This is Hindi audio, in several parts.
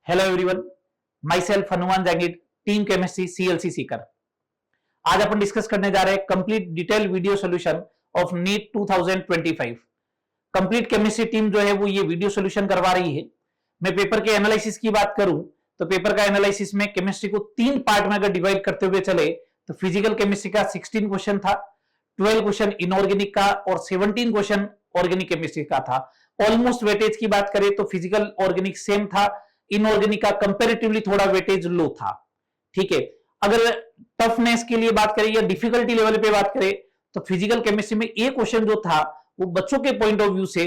Hello everyone, myself Hanuman Jangid, team chemistry CLC Sikar. आज अपन डिस्कस करने जा रहे हैं complete detail video solution of NEET 2025। Complete chemistry team जो है वो ये वीडियो सॉल्यूशन करवा रही है। मैं पेपर के एनालिसिस की बात करूं तो पेपर का एनालिसिस में केमिस्ट्री को 3 पार्ट में अगर डिवाइड करते हुए चले तो फिजिकल केमिस्ट्री का 16 क्वेश्चन था, 12 क्वेश्चन इनऑर्गेनिक का और 17 क्वेश्चन ऑर्गेनिक केमिस्ट्री का था। ऑलमोस्ट वेटेज की बात करें तो फिजिकल ऑर्गेनिक सेम था, इनऑर्गेनिक का कंपैरेटिवली थोड़ा वेटेज लो था। ठीक है, अगर टफनेस के लिए बात करें या डिफिकल्टी लेवल पे बात करें तो फिजिकल केमिस्ट्री में एक क्वेश्चन जो था वो बच्चों के पॉइंट ऑफ व्यू से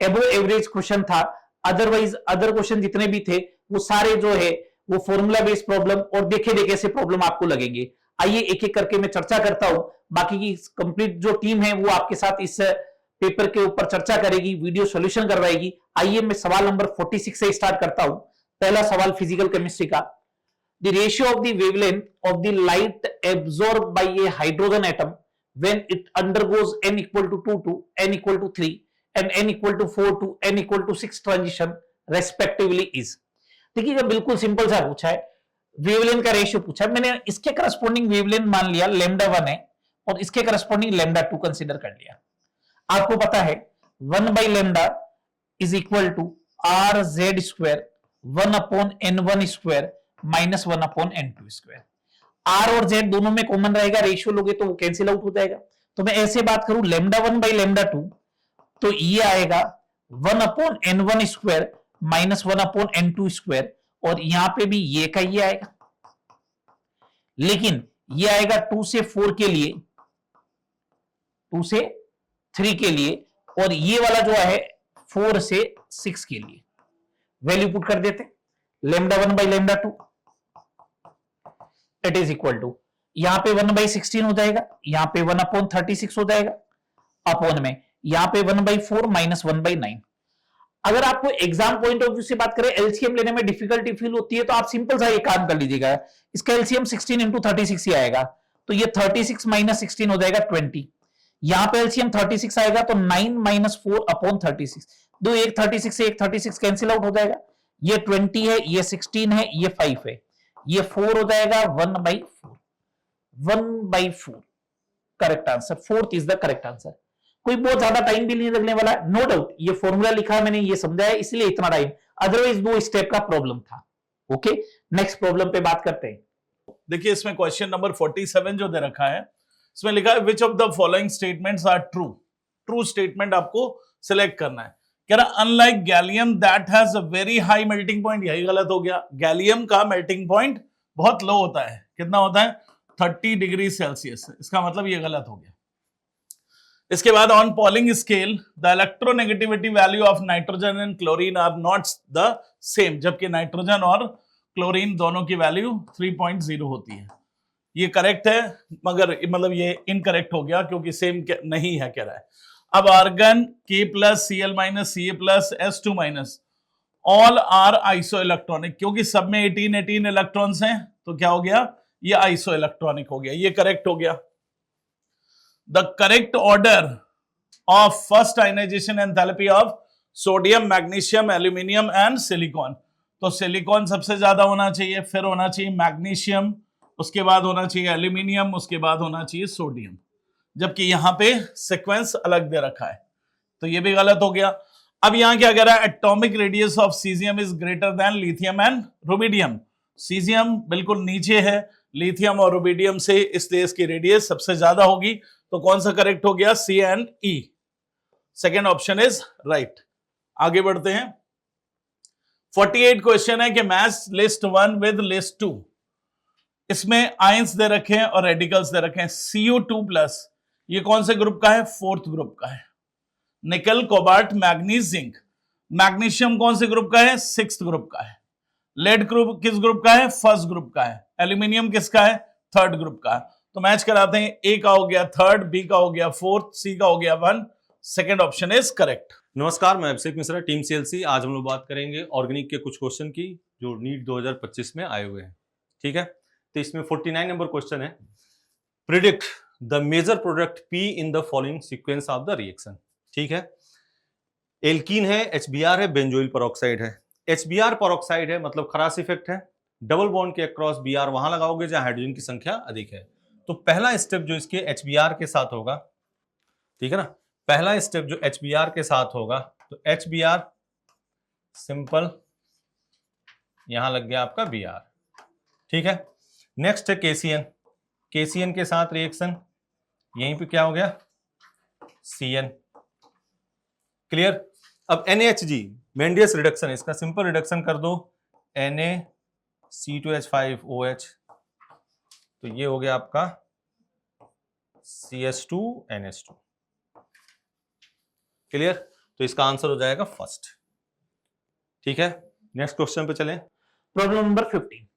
एबो एवरेज क्वेश्चन था। अदरवाइज अदर क्वेश्चन जितने भी थे वो सारे जो है वो फॉर्मूला बेस्ड प्रॉब्लम और देखे देखे से प्रॉब्लम आपको लगेंगे। आइए एक एक करके मैं चर्चा करता हूं। बाकी की कंप्लीट जो टीम है वो आपके साथ इस पेपर के ऊपर चर्चा करेगी, वीडियो सॉल्यूशन करवाएगी। आइए मैं सवाल नंबर 46 से स्टार्ट करता हूं। पहला सवाल फिजिकल केमिस्ट्री का, the ratio of the wavelength of the light absorb by A hydrogen atom when it undergoes n equal to 2 to n equal to 3 and n equal to 4 to n equal to 6 transition respectively is. देखिए बिल्कुल सिंपल सा पूछा है, वेवलेंथ का रेशियो पूछा है। मैंने इसके करस्पॉन्डिंग वेवलेंथ मान लिया λ1 है और इसके करस्पॉन्डिंग λ2 कंसीडर कर लिया। आपको पता है 1 by λ is equal to r z square 1 upon n1 square minus 1 upon n2 square. r और z दोनों में कॉमन रहेगा, रेशियो लोगे तो वो कैंसिल आउट हो जाएगा। तो मैं ऐसे बात करूं λ1 by λ2 तो ये आएगा 1 upon n1 square minus 1 upon n2 square और यहां पे भी ये का ये आएगा, लेकिन ये आएगा 2 से 4 के लिए, 2 से 3 के लिए और ये वाला जो है 4 से 6 के लिए। वैल्यू पुट कर देते, λ1 by λ2 it is equal to यहां पे 1 by 16 हो जाएगा, यहां पे 1 upon 36 हो जाएगा, अपॉन में यहां पे 1 by 4 माइनस 1 by 9। अगर आपको एग्जाम पॉइंट ऑफ व्यू से बात करें, एलसीएम लेने में डिफिकल्टी फील होती है तो आप सिंपल सा ये काम कर लीजिएगा। इसका एलसीएम 16 इंटू 36 ही आएगा, तो ये 36 माइनस 16 हो जाएगा 20। यहां पे एलसीएम 36 आएगा तो 9 माइनस 4 अपॉन 36, दो एक 36 से एक 36 कैंसिल आउट हो जाएगा। ये 20 है, ये 16 है, ये 5 है, ये 4 हो जाएगा 1 by 4, 1 by 4 correct answer. 4th is the correct answer. कोई बहुत ज्यादा टाइम भी नहीं लगने वाला, नो डाउट। ये फॉर्मूला लिखा मैंने, ये समझा है इसलिए इतना टाइम, अदरवाइज 2 स्टेप का प्रॉब्लम था। ओके, नेक्स्ट प्रॉब्लम पे बात करते हैं। देखिए इसमें क्वेश्चन नंबर 47 जो दे रखा है, इसमें लिखा है which of the following statements are true. True statement आपको सिलेक्ट करना है। कह रहा unlike gallium that has a very high melting point, यही गलत हो गया। गैलियम का मेल्टिंग पॉइंट बहुत लो होता है, कितना होता है 30 डिग्री सेल्सियस, इसका मतलब ये गलत हो गया। इसके बाद on Pauling scale the electronegativity value of nitrogen and chlorine are not the same, जबकि नाइट्रोजन और क्लोरीन दोनों की वैल्यू 3.0 होती है। ये करेक्ट है, मगर मतलब ये इनकरेक्ट हो गया क्योंकि सेम नहीं है कह रहा है। अब argon K plus Cl minus Ca plus S2 minus all are isoelectronic, क्योंकि सब में 18 इलेक्ट्रॉन्स हैं तो क्या हो गया, ये आइसो इलेक्ट्रॉनिक हो गया, ये करेक्ट हो गया। The correct order of first ionization enthalpy of sodium, magnesium, aluminium and silicon, तो सिलिकॉन सबसे ज्यादा होना चाहिए, फिर होना चाहिए मैग्नीशियम, उसके बाद होना चाहिए एल्यूमिनियम, उसके बाद होना चाहिए सोडियम, जबकि यहां पे सीक्वेंस अलग दे रखा है, तो ये भी गलत हो गया। अब यहां क्या कह रहा है, atomic radius of caesium is greater than lithium and rubidium. Caesium बिल्कुल नीचे है लिथियम और रुबिडियम से, इसलिए इसकी रेडियस सबसे ज्यादा होगी, तो कौन सा करेक्ट हो गया, C and E, second option is right. आगे बढ़ते हैं। 48 क्वेश्चन है कि मैच लिस्ट 1 विद लिस्ट 2, इसमें आयंस दे रखे हैं और रेडिकल्स दे रखे हैं। Cu2+, ये कौन से ग्रुप का है, 4th ग्रुप का है। निकल, कोबाल्ट, मैग्नीज, जिंक। मैग्नीशियम कौन से ग्रुप का है, 6th ग्रुप का है। लेड ग्रुप किस ग्रुप का है, 1st ग्रुप का है। एल्यूमिनियम किसका है, 3rd ग्रुप का है। तो मैच कराते हैं, ए का हो गया 3rd, बी का हो गया 4th, सी का हो गया 1, सेकेंड ऑप्शन इज करेक्ट। नमस्कार, मैं अभिषेक मिश्रा, टीम CLC। आज हम लोग बात करेंगे ऑर्गेनिक के कुछ क्वेश्चन की जो नीट 2025 में आए हुए हैं। ठीक है, तो इसमें 49 नंबर क्वेश्चन है, predict the major product P in the following sequence of the reaction. ठीक है, एल्कीन है, HBr है, बेंजोइल पेरोक्साइड है। HBr परऑक्साइड है, मतलब खरास इफेक्ट है। डबल बॉन्ड के अक्रॉस Br वहां लगाओगे जहां हाइड्रोजन की संख्या अधिक है। तो पहला स्टेप जो इसके HBr के साथ होगा, ठीक है ना, पहला स्टेप जो HBr के साथ होगा, तो HBr सिंपल, यहां लग गया आपका Br, ठीक है। नेक्स्ट है KCN, KCN के साथ रिएक्शन, यहीं पे क्या हो गया, CN, क्लियर। अब NaHG मेंडियस रिडक्शन है, इसका सिंपल रिडक्शन कर दो, NaC2H5OH, तो ये हो गया आपका CS2NH2, क्लियर। तो इसका आंसर हो जाएगा फर्स्ट, ठीक है। नेक्स्ट क्वेश्चन पे चलें। Problem number 15,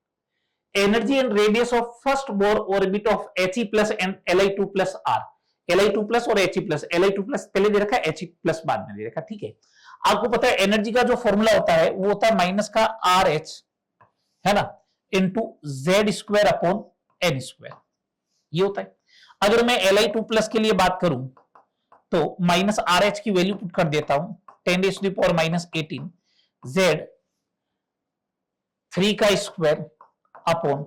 energy and radius of first Bohr orbit of He plus and Li2 plus R, Li2 plus और He प्लस, Li2 प्लस पहले दे रखा है, He प्लस बाद में दे रखा है, ठीक है। आपको पता है एनर्जी का जो फॉर्मूला होता है वो होता है माइनस का RH, है ना, into Z square upon N square, ये होता है। अगर मैं Li2 प्लस के लिए बात करूं तो माइनस RH की वैल्यू पुट कर देता हूं, 10⁻−18 Z 3 का square upon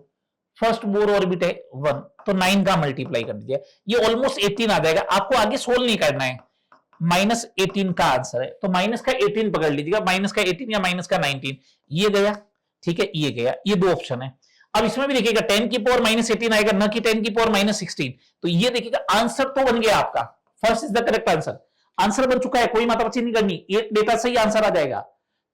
first Bohr orbit है 1, तो 9 का मल्टीप्लाई कर दीजिए, ये ऑलमोस्ट 18 आ जाएगा। आपको आगे सोल्व नहीं करना है, -18 का आंसर है, तो माइनस का 18 पकड़ लीजिएगा, माइनस का 18 या माइनस का 19, ये गया, ठीक है, ये गया, ये दो ऑप्शन है। अब इसमें भी देखिएगा 10 की पावर -18 आएगा, न कि 10 की पावर -16, तो ये देखिएगा आंसर तो बन गया आपका, first is the correct answer, answer बन चुका है, कोई मातापची नहीं करनी, एक डेटा से ही आंसर आ जाएगा,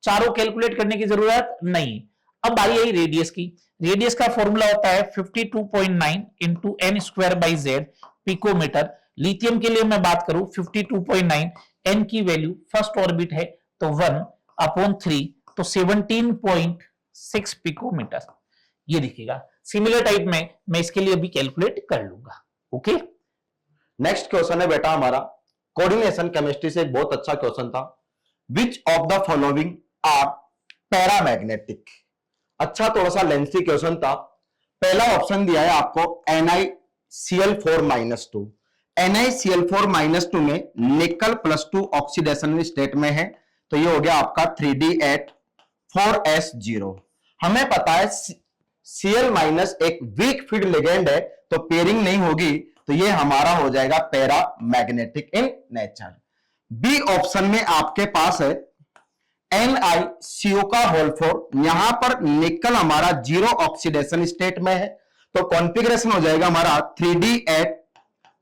चारों कैलकुलेट करने की जरूरत नहीं। अब बारी आई रेडियस की, रेडियस का फॉर्मूला होता है 52.9 into N square by Z picometre. Lithium के लिए मैं बात करूं 52.9, N की वैल्यू फर्स्ट ऑर्बिट है तो 1/3, तो 17.6 पिकोमीटर, ये दिखेगा। सिमिलर टाइप में मैं इसके लिए भी कैलकुलेट कर लूंगा, ओके। नेक्स्ट क्वेश्चन है बेटा हमारा कोऑर्डिनेशन केमिस्ट्री से, एक बहुत अच्छा क्वेश्चन था। Which of the following are paramagnetic. अच्छा, थोड़ा सा लेंथी क्वेश्चन था। पहला ऑप्शन दिया है आपको NiCl4-2, NiCl4-2 में निकल +2 ऑक्सीडेशन स्टेट में है, तो ये हो गया आपका 3D8 4S0। हमें पता है Cl- एक वीक फील्ड लिगेंड है, तो पेयरिंग नहीं होगी, तो ये हमारा हो जाएगा paramagnetic in nature. B option में आपके पास है NiCO का होल 4, यहां पर निकल हमारा 0 ऑक्सीडेशन स्टेट में है, तो कॉन्फ़िगरेशन हो जाएगा हमारा 3D8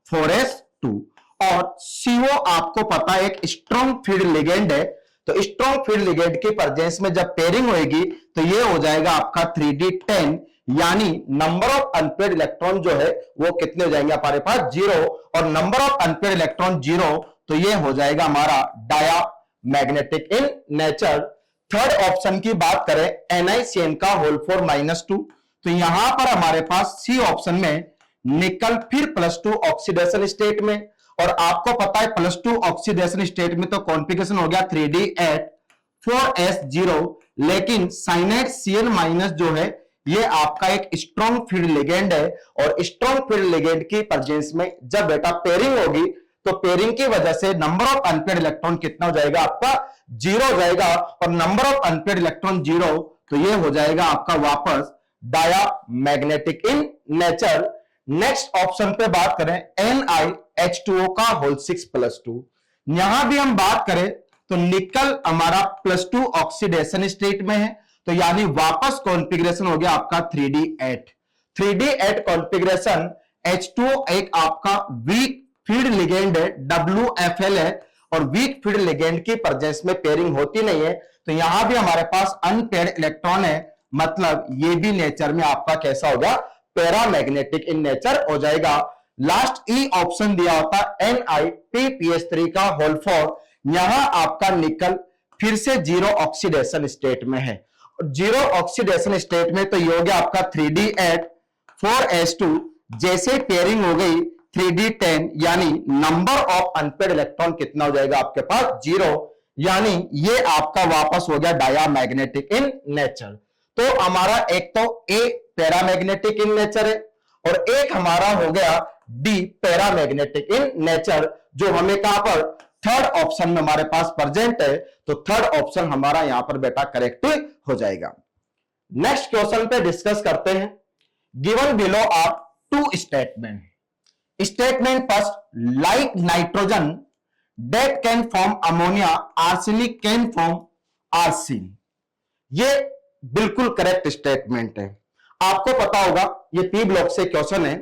4S2। और CO आपको पता है एक स्ट्रॉन्ग फील्ड लिगेंड है, तो स्ट्रॉन्ग फील्ड लिगेंड की प्रेजेंस में जब पेयरिंग होगी तो ये हो जाएगा आपका 3D10, यानी नंबर ऑफ अनपेयर्ड इलेक्ट्रॉन जो है वो कितने हो जाएंगे हमारे पास 0, और नंबर ऑफ अनपेयर्ड इलेक्ट्रॉन 0, तो ये हो जाएगा हमारा diamagnetic in nature. Third option की बात करें NiCN का होल 4-2, तो यहां पर हमारे पास सी ऑप्शन में निकल फिर +2 ऑक्सीडेशन स्टेट में, और आपको पता है +2 ऑक्सीडेशन स्टेट में तो कॉन्फ़िगरेशन हो गया 3D8 4S0, लेकिन साइनाइड Cl- जो है ये आपका एक स्ट्रॉन्ग फील्ड लिगेंड है, और स्ट्रॉन्ग फील्ड लिगेंड की प्रेजेंस में जब बेटा पेयरिंग होगी तो पेयरिंग की वजह से नंबर ऑफ अनपेयर्ड इलेक्ट्रॉन कितना हो जाएगा आपका 0 हो जाएगा, और नंबर ऑफ अनपेयर्ड इलेक्ट्रॉन 0, तो ये हो जाएगा आपका वापस diamagnetic in nature. Next option पे बात करें NiH2O का होल 6+2, यहां भी हम बात करें तो निकल हमारा +2 ऑक्सीडेशन स्टेट में है, तो यानी वापस कॉन्फ़िगरेशन हो गया आपका 3D8 कॉन्फ़िगरेशन। H2O एक आपका वीक फील्ड लिगेंड है, WFL है, और वीक फील्ड लिगेंड की प्रेजेंस में पेयरिंग होती नहीं है, तो यहां भी हमारे पास अनपेयर्ड इलेक्ट्रॉन है, मतलब ये भी नेचर में आपका कैसा होगा पैरामैग्नेटिक इन नेचर हो जाएगा। लास्ट ई ऑप्शन दिया होता NiPPH3 का होल 4, यहां आपका निकल फिर से 0 ऑक्सीडेशन स्टेट में है, 0 ऑक्सीडेशन स्टेट में, तो ये हो गया आपका 3D8 4S2। जैसे पेयरिंग हो गई 3D10, यानी नंबर ऑफ अनपेयर्ड इलेक्ट्रॉन कितना हो जाएगा आपके पास 0, यानी ये आपका वापस हो गया डायामैग्नेटिक इन नेचर। तो हमारा एक तो ए पैरामैग्नेटिक इन नेचर है, और एक हमारा हो गया डी पैरामैग्नेटिक इन नेचर, जो हमें कहां पर थर्ड ऑप्शन में हमारे पास प्रेजेंट है, तो थर्ड ऑप्शन हमारा यहां पर बेटा करेक्ट हो जाएगा। नेक्स्ट क्वेश्चन पे डिस्कस करते हैं। Given below are two statement. Statement first, like nitrogen that can form ammonia, arsenic can form arsine. ये बिल्कुल करेक्ट स्टेटमेंट है। आपको पता होगा ये पी ब्लॉक से क्वेश्चन है।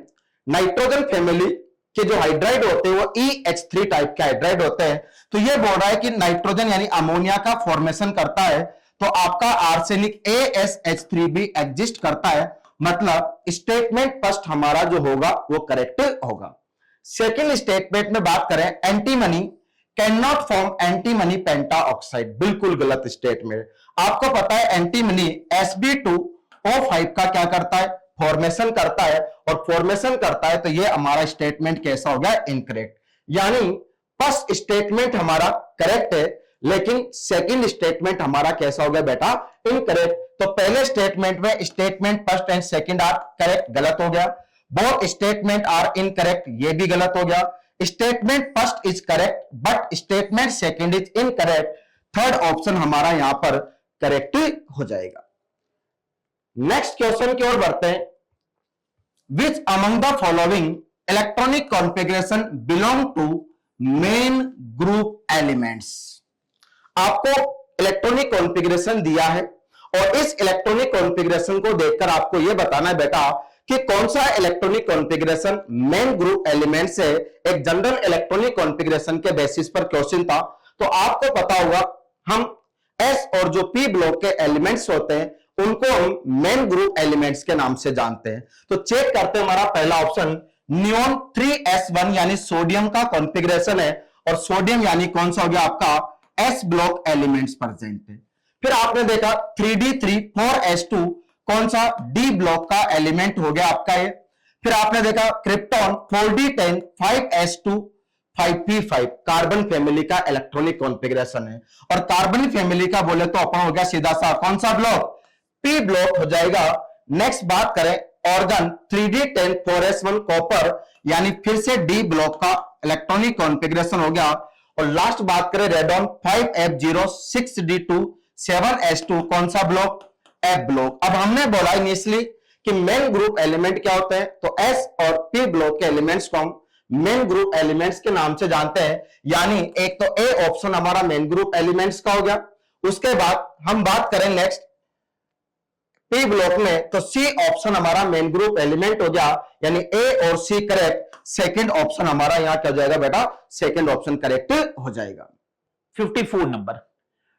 नाइट्रोजन फैमिली के जो हाइड्राइड होते हैं वो EH3 टाइप के हाइड्राइड होते हैं। तो ये बोल रहा है कि नाइट्रोजन यानी अमोनिया का फॉर्मेशन करता है, तो आपका आर्सेनिक ASH3 भी एग्जिस्ट करता है। मतलब स्टेटमेंट फर्स्ट हमारा जो होगा वो करेक्ट होगा। सेकेंड स्टेटमेंट में बात करें, antimony can not form antimony pentoxide, बिल्कुल गलत स्टेटमेंट। आपको पता है एंटीमनी Sb2O5 का क्या करता है, फॉर्मेशन करता है, और फॉर्मेशन करता है तो ये हमारा स्टेटमेंट कैसा हो गया, इनकरेक्ट। यानी फर्स्ट स्टेटमेंट हमारा करेक्ट है, लेकिन सेकंड स्टेटमेंट हमारा कैसा हो गया बेटा, इनकरेक्ट। तो पहले स्टेटमेंट में statement first and second are correct, गलत हो गया। बोथ स्टेटमेंट आर इनकरेक्ट, ये भी गलत हो गया। Statement first is correct but statement second is incorrect. Third option हमारा यहां पर करेक्ट हो जाएगा। नेक्स्ट क्वेश्चन की ओर बढ़ते हैं। Which among the following electronic configuration belong to main group elements. आपको इलेक्ट्रॉनिक कॉन्फ़िगरेशन दिया है और इस इलेक्ट्रॉनिक कॉन्फ़िगरेशन को देखकर आपको यह बताना है बेटा कि कौन सा electronic configuration main group element से। एक जनरल इलेक्ट्रॉनिक कॉन्फ़िगरेशन के बेसिस पर क्वेश्चन था, तो आपको पता होगा हम एस और जो पी ब्लॉक के एलिमेंट्स होते हैं उनको हम मेन ग्रुप एलिमेंट्स के नाम से जानते हैं। तो चेक करते हैं, हमारा पहला ऑप्शन नियोन 3s1 यानी सोडियम का कॉन्फ़िगरेशन है, और सोडियम यानी कौन सा हो गया आपका एस ब्लॉक एलिमेंट्स प्रेजेंट है। फिर आपने देखा 3d3 4s2 कौन सा डी ब्लॉक का एलिमेंट हो गया आपका ये। फिर आपने देखा krypton 4d10 5s2 5p5 carbon family का इलेक्ट्रॉनिक कॉन्फ़िगरेशन है, और कार्बन फैमिली का बोले तो अपन हो गया सीधा सा कौन सा ब्लॉक, पी ब्लॉक हो जाएगा। नेक्स्ट बात करें ऑर्गन 3d10 4s1 कॉपर यानी फिर से डी ब्लॉक का इलेक्ट्रॉनिक कॉन्फ़िगरेशन हो गया। और लास्ट बात करें रेडॉन 5f0 6d2 7s2 कौन सा ब्लॉक, एफ ब्लॉक। अब हमने बोला इनिशियली कि मेन ग्रुप एलिमेंट क्या होते हैं, तो एस और पी ब्लॉक के एलिमेंट्स को हम मेन ग्रुप एलिमेंट्स के नाम से जानते हैं। यानी एक तो ए ऑप्शन हमारा मेन ग्रुप एलिमेंट्स का हो गया। उसके बाद हम बात करें नेक्स्ट पी ब्लॉक में, तो सी ऑप्शन हमारा मेन ग्रुप एलिमेंट हो गया, यानी ए और सी करेक्ट। सेकंड ऑप्शन हमारा यहां क्या हो जाएगा बेटा, सेकंड ऑप्शन करेक्ट हो जाएगा। 54 number,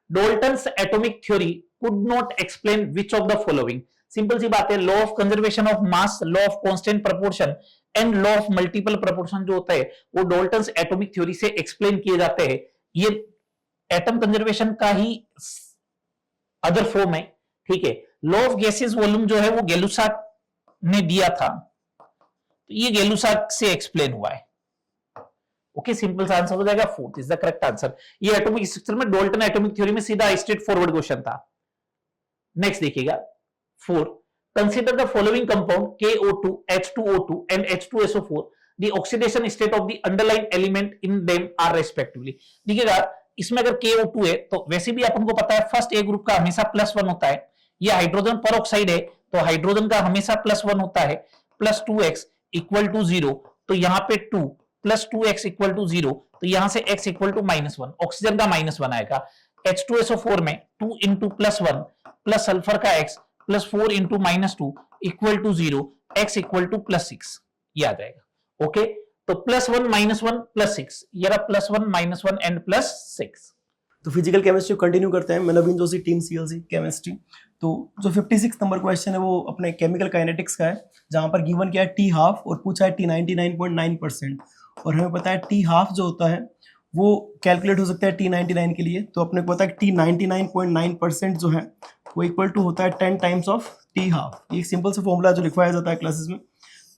Dalton's atomic theory could not explain which of the following. Simple सी बात है, law of conservation of mass, law of constant proportion and law of multiple proportion जो होता है वो डोल्टन्स एटॉमिक थ्योरी से एक्सप्लेन किए जाते हैं। ये एटम कंजर्वेशन का ही अदर फॉर्म है, ठीक है। लॉ ऑफ गैसेस वॉल्यूम जो है वो गेलुसाक ने दिया था, तो ये गेलुसाक से एक्सप्लेन हुआ है। ओके, सिंपल सा आंसर हो जाएगा, fourth is the correct answer. ये एटॉमिक स्ट्रक्चर में डोल्टन एटॉमिक थ्योरी में सीधा स्ट्रेट फॉरवर्ड क्वेश्चन था। नेक्स्ट देखिएगा 4, consider the following compound KO2 H2O2 and H2SO4 the oxidation state of the underlying element in them are respectively. देखिएगा इसमें अगर KO2 है तो वैसे भी अपन को पता है फर्स्ट ए ग्रुप का हमेशा +1 होता है। ये हाइड्रोजन पर ऑक्साइड है तो हाइड्रोजन का हमेशा +1 होता है। +2x = 0, तो यहाँ पे 2 +2x = 0, तो यहां से x = -1, ऑक्सीजन का -1 आएगा। H2SO4 में 2 × +1 प्लस सल्फर का x प्लस 4 × -2 = 0, x = +6, ये आ जाएगा। ओके, तो +1 -1 +6, ये रहा +1 -1 एंड +6। तो फिजिकल केमिस्ट्री कंटिन्यू करते हैं। मैं नवीन जोशी, टीम CLC केमिस्ट्री। तो जो 56 नंबर क्वेश्चन है वो अपने केमिकल काइनेटिक्स का है, जहां पर गिवन क्या है T12 और पूछा है T99.9%। और हमें पता है T12 जो होता है वो कैलकुलेट हो सकता है T99 के लिए। तो अपने को पता है T99.9% जो है वो इक्वल टू होता है 10 टाइम्स ऑफ T12। ये एक सिंपल सा फॉर्मूला जो लिखवाया जाता है क्लासेस में।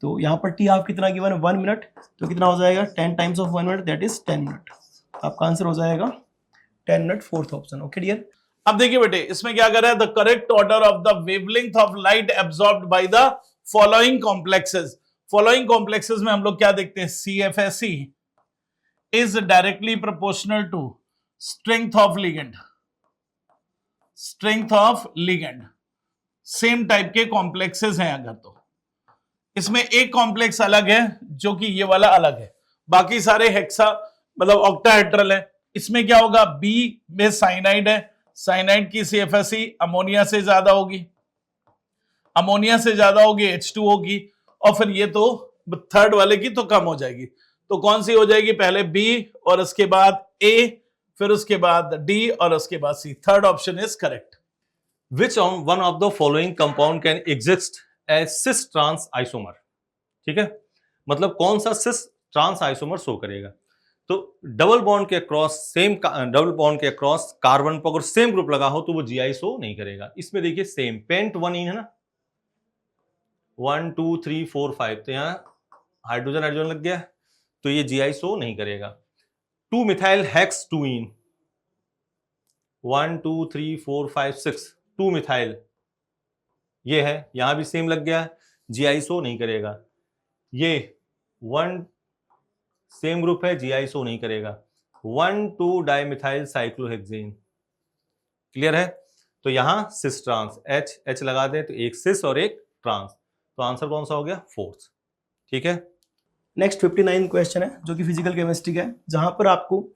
तो यहाँ पर T12 कितना गिवन है, 1 मिनट, तो कितना हो जाएगा 10 times of 1 minute, that is 10 minute. आपका आंसर हो जाएगा 10 minute, fourth option. Okay dear. अब देखिए बेटे इसमें क्या कर रहा है, the correct order of the wavelength of light absorbed by the following complexes. Following complexes में हम लोग क्या देखते हैं, CFSE, is directly proportional to strength of ligand, strength of ligand. Same type के कॉम्प्लेक्सेस हैं अगर तो इसमें एक कॉम्प्लेक्स अलग है जो कि ये वाला अलग है, बाकी सारे हेक्सा मतलब ऑक्टाहेड्रल है। इसमें क्या होगा, बी में साइनाइड है, साइनाइड की CFSE अमोनिया से ज्यादा होगी, अमोनिया से ज्यादा होगी H2 होगी, और फिर ये तो थर्ड वाले की तो कम हो जाएगी। तो कौन सी हो जाएगी, पहले B और उसके बाद A, फिर उसके बाद D और उसके बाद C। Third option is correct. Which one of the following compound can exist as cis trans isomer? ठीक है, मतलब कौन सा cis trans isomer शो करेगा। तो डबल बॉन्ड के अक्रॉस कार्बन पर अगर सेम ग्रुप लगा हो तो वो GI शो नहीं करेगा। इसमें देखिए सेम पेंट 1 इन है ना, 1 2 3 4 5, तो यहाँ हाइड्रोजन हाइड्रोजन लग गया, तो ये GI शो नहीं करेगा। 2 मिथाइल हेक्स 2 इन, 1 2 3 4 5 6, 2 मिथाइल ये है, यहां भी सेम लग गया, GI शो नहीं करेगा। ये 1 सेम ग्रुप है, GI शो नहीं करेगा। 1 2 डाइमिथाइल साइक्लोहेक्सेन, क्लियर है। तो यहां सिस ट्रांस H लगा दें तो एक सिस और एक ट्रांस, तो आंसर कौन सा हो गया, फोर्थ। ठीक है, नेक्स्ट 59 क्वेश्चन है जो कि फिजिकल केमिस्ट्री का है, जहां पर आपको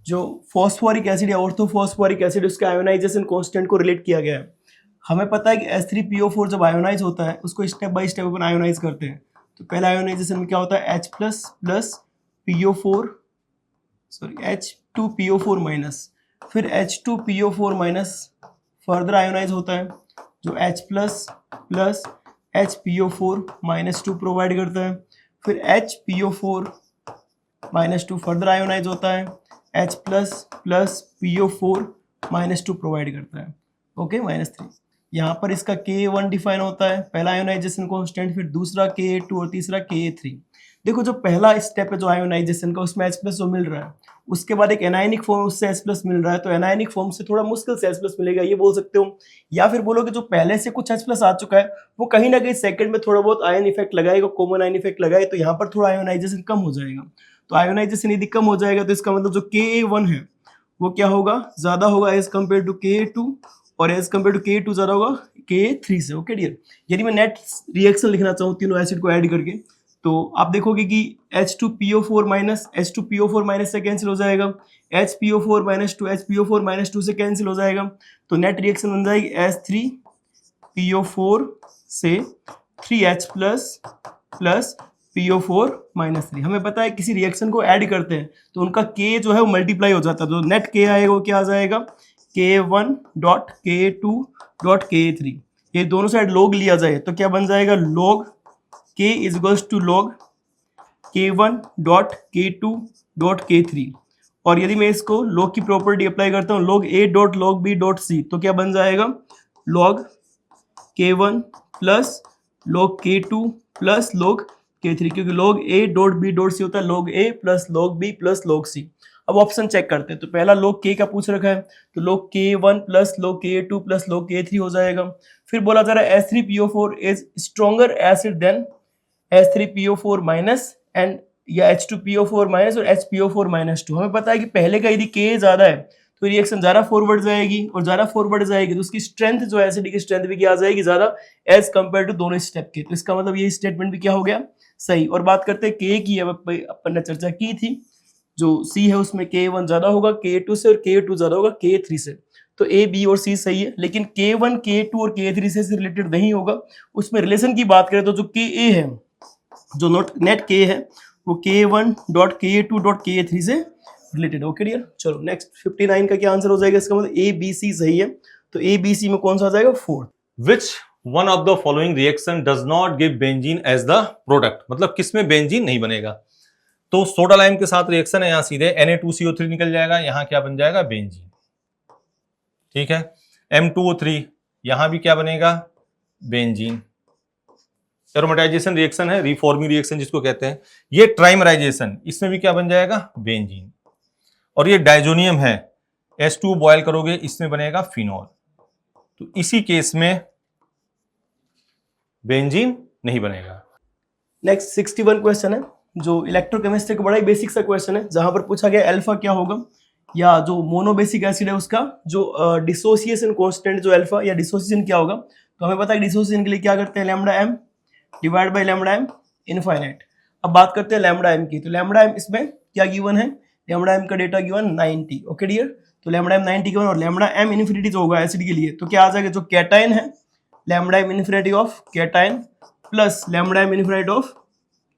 जो फॉस्फोरिक एसिड या ऑर्थोफॉस्फोरिक एसिड उसके आयोनाइजेशन कांस्टेंट को रिलेट किया गया है। हमें पता है कि H3PO4 जब आयोनाइज होता है उसको स्टेप बाय स्टेप अपन आयोनाइज करते हैं। तो पहला आयोनाइजेशन में क्या होता है, H plus PO4 H2PO4 minus, फिर H2PO4 माइनस फर्दर आयोनाइज होता है जो H plus HPO4 minus 2 provide करता है, फिर HPO4 माइनस 2 फर्दर आयोनाइज होता है, H plus PO4 minus 2 provide करता है, ओके -3। यहाँ पर इसका Ka1 डिफाइन होता है, पहला आयोनाइजेशन कांस्टेंट, फिर दूसरा Ka2 और तीसरा Ka3। देखो जो पहला स्टेप है जो आयोनाइजेशन का, उसमें H प्लस जो मिल रहा है, उसके बाद एक एनायनिक फॉर्म उससे H प्लस मिल रहा है, तो एनायनिक फॉर्म से थोड़ा मुश्किल से H प्लस मिलेगा, ये बोल सकते हो। या फिर बोलो कि जो पहले से कुछ H प्लस आ चुका है वो कहीं ना कहीं सेकंड में थोड़ा बहुत आयन इफेक्ट लगाएगा, कॉमन आयन इफेक्ट लगाए, तो यहाँ पर थोड़ा आयोनाइजेशन कम हो जाएगा। तो आयोनाइजेशन यदि कम हो जाएगा तो इसका मतलब जो Ka1 है वो क्या होगा, ज्यादा होगा एज कम्पेयर टू Ka2, और एज कम्पेयर टू Ka2 ज्यादा होगा Ka3 से, ओके डियर। यदि मैं नेट रिएक्शन लिखना चाहूँ तीनों एसिड को ऐड करके, तो आप देखोगे कि H2PO4 माइनस से कैंसिल हो जाएगा, HPO4 माइनस 2 HPO4 माइनस 2 से कैंसिल हो जाएगा, तो नेट रिएक्शन बन जाएगी H3PO4 से 3H प्लस PO4 माइनस 3। हमें पता है किसी रिएक्शन को ऐड करते हैं तो उनका K जो है वो मल्टीप्लाई हो जाता है, तो नेट K आएगा वो क्या आ जाएगा, K1.K2.K3। ये दोनों साइड लॉग लिया जाए तो क्या बन जाएगा, log K is equals to log K1.K2.K3। और यदि मैं इसको log की प्रॉपर्टी अप्लाई करता हूँ, log A.log B.C, तो क्या बन जाएगा, log K1 plus log K2 plus log K3, क्योंकि log A.B.C होता है log A plus log B plus log C। अब ऑप्शन चेक करते हैं, तो पहला log K का पूछ रखा है, तो log K1 plus log K2 plus log K3 हो जाएगा। फिर बोला जा रहा है H3PO4 is stronger acid than H3PO4 minus and या H2PO4 माइनस और HPO4 माइनस 2। हमें पता है कि पहले का यदि K ज्यादा है तो रिएक्शन ज्यादा फॉरवर्ड जाएगी, और ज्यादा फॉरवर्ड जाएगी तो उसकी स्ट्रेंथ जो है एसिड की स्ट्रेंथ भी क्या आ जाएगी, ज्यादा एज कंपेयर टू दोनों स्टेप के। तो इसका मतलब ये स्टेटमेंट भी क्या हो गया, सही। और बात करते हैं K की, अब अपन ने चर्चा की थी, जो C है उसमें K1 ज्यादा होगा K2 से और K2 ज्यादा होगा K3 से, तो A, B और C सही है। लेकिन K1 K2 और K3 से रिलेटेड नहीं होगा। उसमें रिलेशन की बात करें तो जो Ka है, जो नेट K है वो K1.K2.K3 से रिलेटेड, ओके डियर। चलो नेक्स्ट 59 का क्या आंसर हो जाएगा, इसका मतलब A, B, C सही है, तो A, B, C में कौन सा आ जाएगा, 4। Which one of the following reaction does not give benzene as the product? मतलब किसमें बेंजीन नहीं बनेगा। तो सोडा लाइम के साथ रिएक्शन है, यहां सीधे Na2CO3 निकल जाएगा, यहां क्या बन जाएगा, बेंजीन। ठीक है, M2O3, यहां भी क्या बनेगा, बेंजीन। एरोमेटाइजेशन रिएक्शन है, रिफॉर्मिंग रिएक्शन जिसको कहते हैं। ये ट्राइमराइजेशन, इसमें भी क्या बन जाएगा, बेंजीन। और ये डाइजोनियम है, H2 बॉयल करोगे इसमें बनेगा फिनॉल। तो इसी केस में बेंजीन नहीं बनेगा। नेक्स्ट 61 क्वेश्चन है, जो इलेक्ट्रोकेमिस्ट्री का बड़ा ही बेसिक सा क्वेश्चन है, जहां पर पूछा गया अल्फा क्या होगा, या जो मोनोबेसिक एसिड है उसका जो डिसोसिएशन कांस्टेंट जो अल्फा या डिसोसिएशन क्या होगा। तो हमें पता है डिसोसिएशन के लिए क्या करते हैं, lambda M divide by lambda M infinite. अब बात करते हैं लैम्डा एम की, तो लैम्डा एम इसमें क्या गिवन है, लैम्डा एम का डेटा गिवन 90। ओके डियर, तो लैम्डा एम 90 गिवन और लैम्डा एम इन्फिनिटी जो होगा एसिड के लिए, तो क्या आ जाएगा, जो कैटायन है lambda M infinity of cation plus lambda M infinity of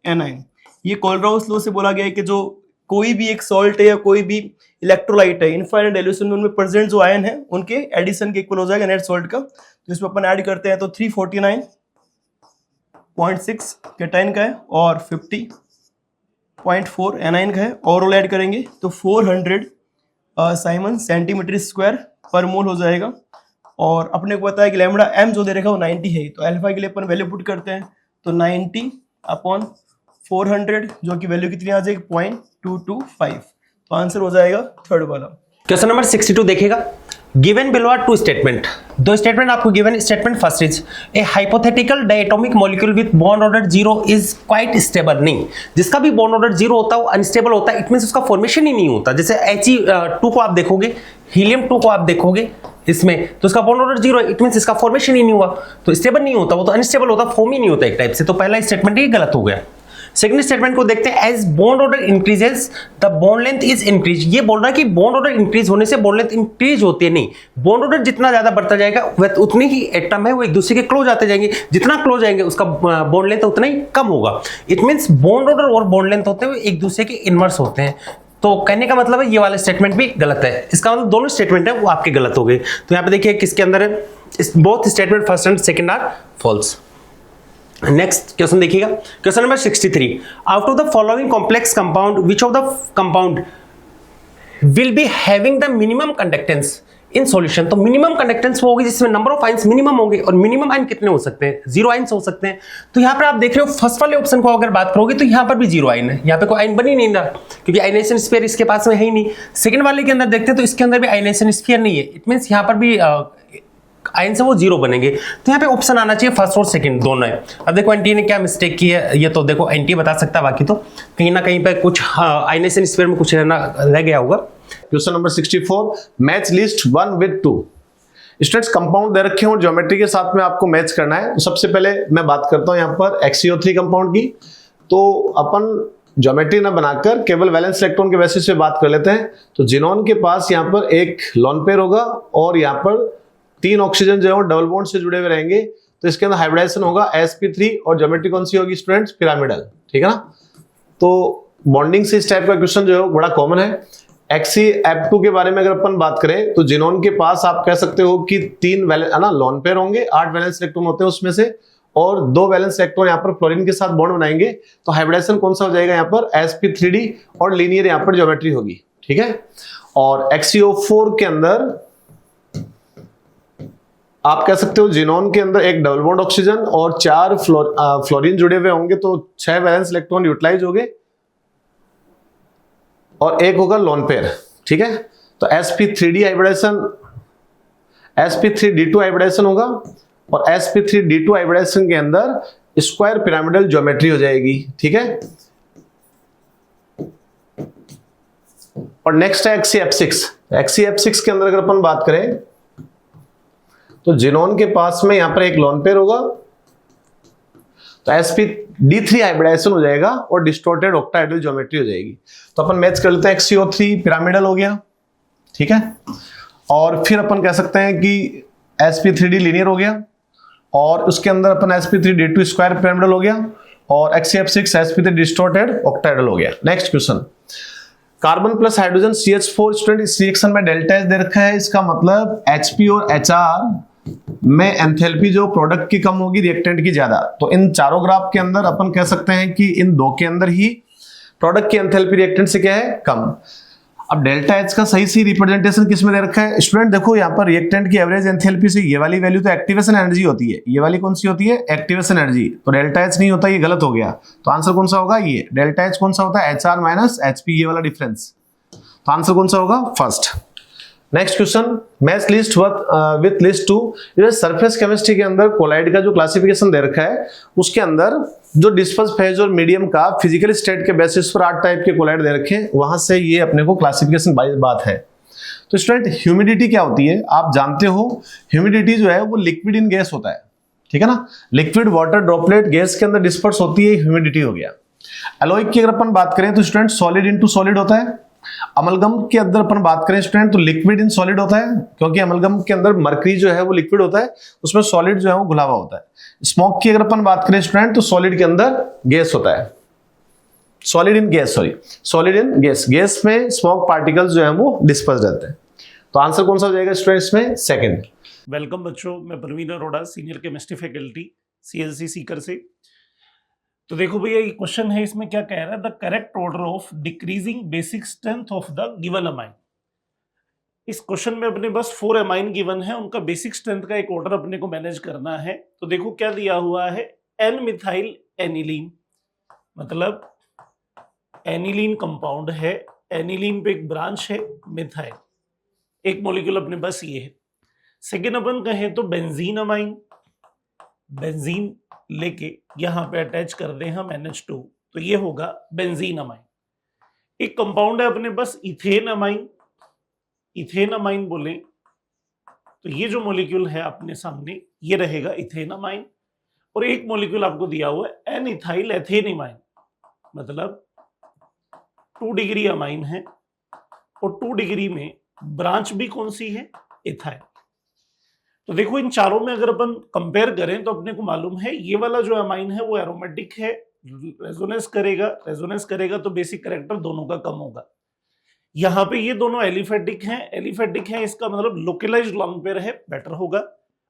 anion. ये कोलराउस लॉ से बोला गया है कि जो कोई भी एक सॉल्ट है या कोई भी इलेक्ट्रोलाइट है इनफाइनाइट डाइल्यूशन में उनमें प्रेजेंट जो आयन है उनके एडिशन के इक्वल हो जाएगा नेट सॉल्ट का। तो इसमें अपन ऐड करते हैं तो 349.6 कैटायन का है और 50.4 एनाइन का है, ओवरऑल ऐड करेंगे तो 400 साइमन सेंटीमीटर स्क्वायर पर मोल हो जाएगा। और अपने को पता है कि लैम्डा एम जो दे रखा है वो 90 है, तो अल्फा के लिए अपन वैल्यू पुट करते हैं तो 90/400 जो कि वैल्यू कितनी आ जाएगी 0.225। तो आंसर हो जाएगा थर्ड वाला। क्वेश्चन नंबर 62 देखिएगा, given below are two statement, दो स्टेटमेंट आपको given. Statement first is a hypothetical diatomic molecule with bond order 0 is quite stable. नहीं, जिसका भी बॉन्ड ऑर्डर 0 होता है वो अनस्टेबल होता है, इट मींस उसका फॉर्मेशन ही नहीं होता। जैसे He2 को आप देखोगे, हीलियम 2 को आप देखोगे इसमें, तो इसका बॉन्ड ऑर्डर 0 है, इट मींस इसका फॉर्मेशन ही नहीं हुआ, तो स्टेबल नहीं होता, वो तो अनस्टेबल होता, फॉर्म ही नहीं होता एक टाइप से। तो पहला स्टेटमेंट ये गलत हो गया। सेकंड स्टेटमेंट को देखते हैं, as bond order increases the bond length is increase. ये बोल रहा है कि बॉन्ड ऑर्डर इंक्रीज होने से बॉन्ड लेंथ इंक्रीज होती है, नहीं, बॉन्ड ऑर्डर जितना ज्यादा बढ़ता जाएगा उतनी ही एटम है वो एक दूसरे के क्लोज आते जाएंगे, जितना क्लोज आएंगे उसका बॉन्ड लेंथ उतना ही कम होगा। इट मींस बॉन्ड ऑर्डर और बॉन्ड लेंथ होते हैं एक दूसरे के इनवर्स होते हैं। तो कहने का मतलब है ये वाला स्टेटमेंट भी गलत है, इसका मतलब दोनों स्टेटमेंट है वो आपके गलत हो गए। तो यहाँ पे देखिए किसके अंदर है, both statement first and second are false. Next question देखिएगा, question number 63, out of the following complex compound which of the compound will be having the minimum conductance in solution. तो मिनिमम कंडक्टेंस वो होगी जिसमें नंबर ऑफ आयंस मिनिमम होंगे, और मिनिमम आयन कितने हो सकते हैं, 0 आयंस हो सकते हैं। तो यहाँ पर आप देख रहे हो फर्स्ट वाले ऑप्शन को अगर बात करोगे तो यहाँ पर भी 0 आयन है, यहाँ पे कोई आयन बनी नहीं ना, क्योंकि आयनेशन स्फीयर इसके पास में है ही नहीं। सेकंड वाले के अंदर देखते हैं तो इसके अंदर भी आयनेशन स्फीयर नहीं है, इट मींस यहाँ पर भी आयन से वो 0 बनेंगे। तो यहाँ पे ऑप्शन आना चाहिए फर्स्ट और सेकंड दोनों है। अब देखो एंटी ने क्या मिस्टेक की है, ये तो देखो एंटी बता सकता है, बाकी तो कहीं ना कहीं पे कुछ आयनेशन स्फीयर में कुछ रह गया होगा। Question number 64, match list 1 with 2। Students compound दे रखे हैं, ज्योमेट्री के साथ में आपको मैच करना है। तो सबसे पहले मैं बात करता हूं यहाँ पर XCO3 कंपाउंड की। तो अपन ज्योमेट्री ना बनाकर केवल वैलेंस इलेक्ट्रॉन के बेसिस पे बात कर लेते हैं। तो जिनोन के पास यहाँ पर एक लोन पेयर होगा और यहाँ पर 3 ऑक्सीजन जो है डबल बॉन्ड से जुड़े हुए रहेंगे। तो इसके अंदर हाइब्रिडाइजेशन होगा sp3 और ज्योमेट्री कौन सी होगी स्टूडेंट्स, पिरामिडल, ठीक है ना। तो बॉन्डिंग से इस टाइप का क्वेश्चन जो है बड़ा कॉमन है। XCF2 के बारे में अगर अपन बात करें तो जिनोन के पास आप कह सकते हो कि 3 लोन पेयर होंगे, 8 वैलेंस इलेक्ट्रॉन होते हैं उसमें से, और 2 वैलेंस इलेक्ट्रॉन यहाँ पर फ्लोरीन के साथ बॉन्ड बनाएंगे। तो हाइब्रिडाइजेशन कौन सा हो जाएगा यहाँ पर, sp3d, और लीनियर यहाँ पर ज्योमेट्री होगी, ठीक है। और XCO4 के अंदर आप कह सकते हो जिनोन के अंदर एक डबल बॉन्ड ऑक्सीजन और 4 फ्लोरीन जुड़े हुए होंगे, तो 6 वैलेंस इलेक्ट्रॉन यूटिलाइज हो गए और एक होगा लोन पेयर, ठीक है। तो sp3d हाइब्रिडाइजेशन, sp3d2 हाइब्रिडाइजेशन होगा, और sp3d2 हाइब्रिडाइजेशन के अंदर स्क्वायर पिरामिडल ज्योमेट्री हो जाएगी, ठीक है। और नेक्स्ट है XCF6। XCF6 के अंदर अगर अपन बात करें तो जिनोन के पास में यहां पर एक लोन पेयर होगा, तो sp3d3 हाइब्रिडाइजेशन हो जाएगा और डिस्टोर्टेड ऑक्टाहेड्रल ज्योमेट्री हो जाएगी। तो अपन मैच कर लेते हैं, XCO3 पिरामिडल हो गया, ठीक है। और फिर अपन कह सकते हैं कि sp3d लीनियर हो गया, और उसके अंदर अपन sp3d2 स्क्वायर पिरामिडल हो गया, और XCF6 sp3 डिस्टोर्टेड ऑक्टाहेड्रल हो गया। Next question, carbon plus hydrogen CH4 student, इस रिएक्शन में डेल्टा एच दे रखा है, इसका मतलब HP और HR में एंथैल्पी जो प्रोडक्ट की कम होगी, रिएक्टेंट की ज्यादा। तो इन चारों ग्राफ के अंदर अपन कह सकते हैं कि इन 2 के अंदर ही प्रोडक्ट की एंथैल्पी रिएक्टेंट से क्या है, कम। अब डेल्टा एच का सही सी रिप्रेजेंटेशन किस में दे रखा है स्टूडेंट, देखो यहाँ पर रिएक्टेंट की एवरेज एंथैल्पी से ये वाली वैल्यू तो एक्टिवेशन एनर्जी होती है, ये वाली कौन सी होती है, एक्टिवेशन एनर्जी। तो डेल्टा एच नहीं होता, ये गलत हो गया। तो आंसर कौन सा होगा, ये डेल्टा एच कौन सा होता है, HR माइनस HP, ये वाला डिफरेंस। तो आंसर कौन सा होगा, first. Next question, match list with list two. Surface chemistry के अंदर कोलाइड का जो क्लासिफिकेशन दे रखा है उसके अंदर जो डिस्पर्स फेज और मीडियम का फिजिकल स्टेट के बेसिस पर 8 टाइप के कोलाइड दे रखे हैं, वहां से ये अपने को क्लासिफिकेशन बात है। तो स्टूडेंट ह्यूमिडिटी क्या होती है आप जानते हो, ह्यूमिडिटी जो है वो लिक्विड इन गैस होता है, ठीक है ना। लिक्विड वाटर ड्रॉपलेट गैस के अंदर डिस्पर्स होती है, ह्यूमिडिटी हो गया। एलॉय की अगर अपन बात करें तो स्टूडेंट सॉलिड इनटू सॉलिड होता है। अमलगम के अंदर अपन बात करें स्टूडेंट तो लिक्विड इन सॉलिड होता है, क्योंकि अमलगम के अंदर मरकरी जो है वो लिक्विड होता है, उसमें सॉलिड जो है वो घुला हुआ होता है। स्मोक की अगर अपन बात करें स्टूडेंट तो सॉलिड के अंदर गैस होता है, solid in gas, sorry solid in gas, gas में स्मोक पार्टिकल्स जो है वो डिस्पर्स रहते हैं। तो आंसर कौन सा हो जाएगा स्टूडेंट इसमें? सेकंड। वेलकम बच्चों, मैं Praveen Arora, senior chemistry faculty CLC Sikar से। तो देखो भैया ये क्वेश्चन है, इसमें क्या कह रहा है, the correct order of decreasing basic strength of the given amine. इस क्वेश्चन में अपने बस 4 अमाइन गिवन है, उनका बेसिक स्ट्रेंथ का एक ऑर्डर अपने को मैनेज करना है। तो देखो क्या दिया हुआ है, एन मिथाइल एनिलीन, मतलब एनिलीन कंपाउंड है, एनिलीन पे एक ब्रांच है मिथाइल, एक मॉलिक्यूल अपने पास ये है। सेकेंड अपन कहें तो बेंजीन अमाइन, बेंजीन लेके यहां पे अटैच कर दें हम NH2, तो ये होगा बेंजीन अमाइन। एक कंपाउंड है अपने पास इथेन अमाइन, इथेन अमाइन बोले तो ये जो मॉलिक्यूल है अपने सामने ये रहेगा इथेन अमाइन। और एक मॉलिक्यूल आपको दिया हुआ है एन इथाइल एथेन अमाइन, मतलब 2 डिग्री अमाइन है और 2 डिग्री में ब्रांच भी कौन सी है, इथाइल। तो देखो इन चारों में अगर अपन कंपेयर करें तो अपने को मालूम है ये वाला जो अमाइन है वो एरोमेटिक है, रेजोनेंस करेगा तो बेसिक कैरेक्टर दोनों का कम होगा। यहाँ पे ये दोनों एलिफेटिक हैं, इसका मतलब लोकलाइज्ड लॉन्ग पेयर है, बेटर होगा।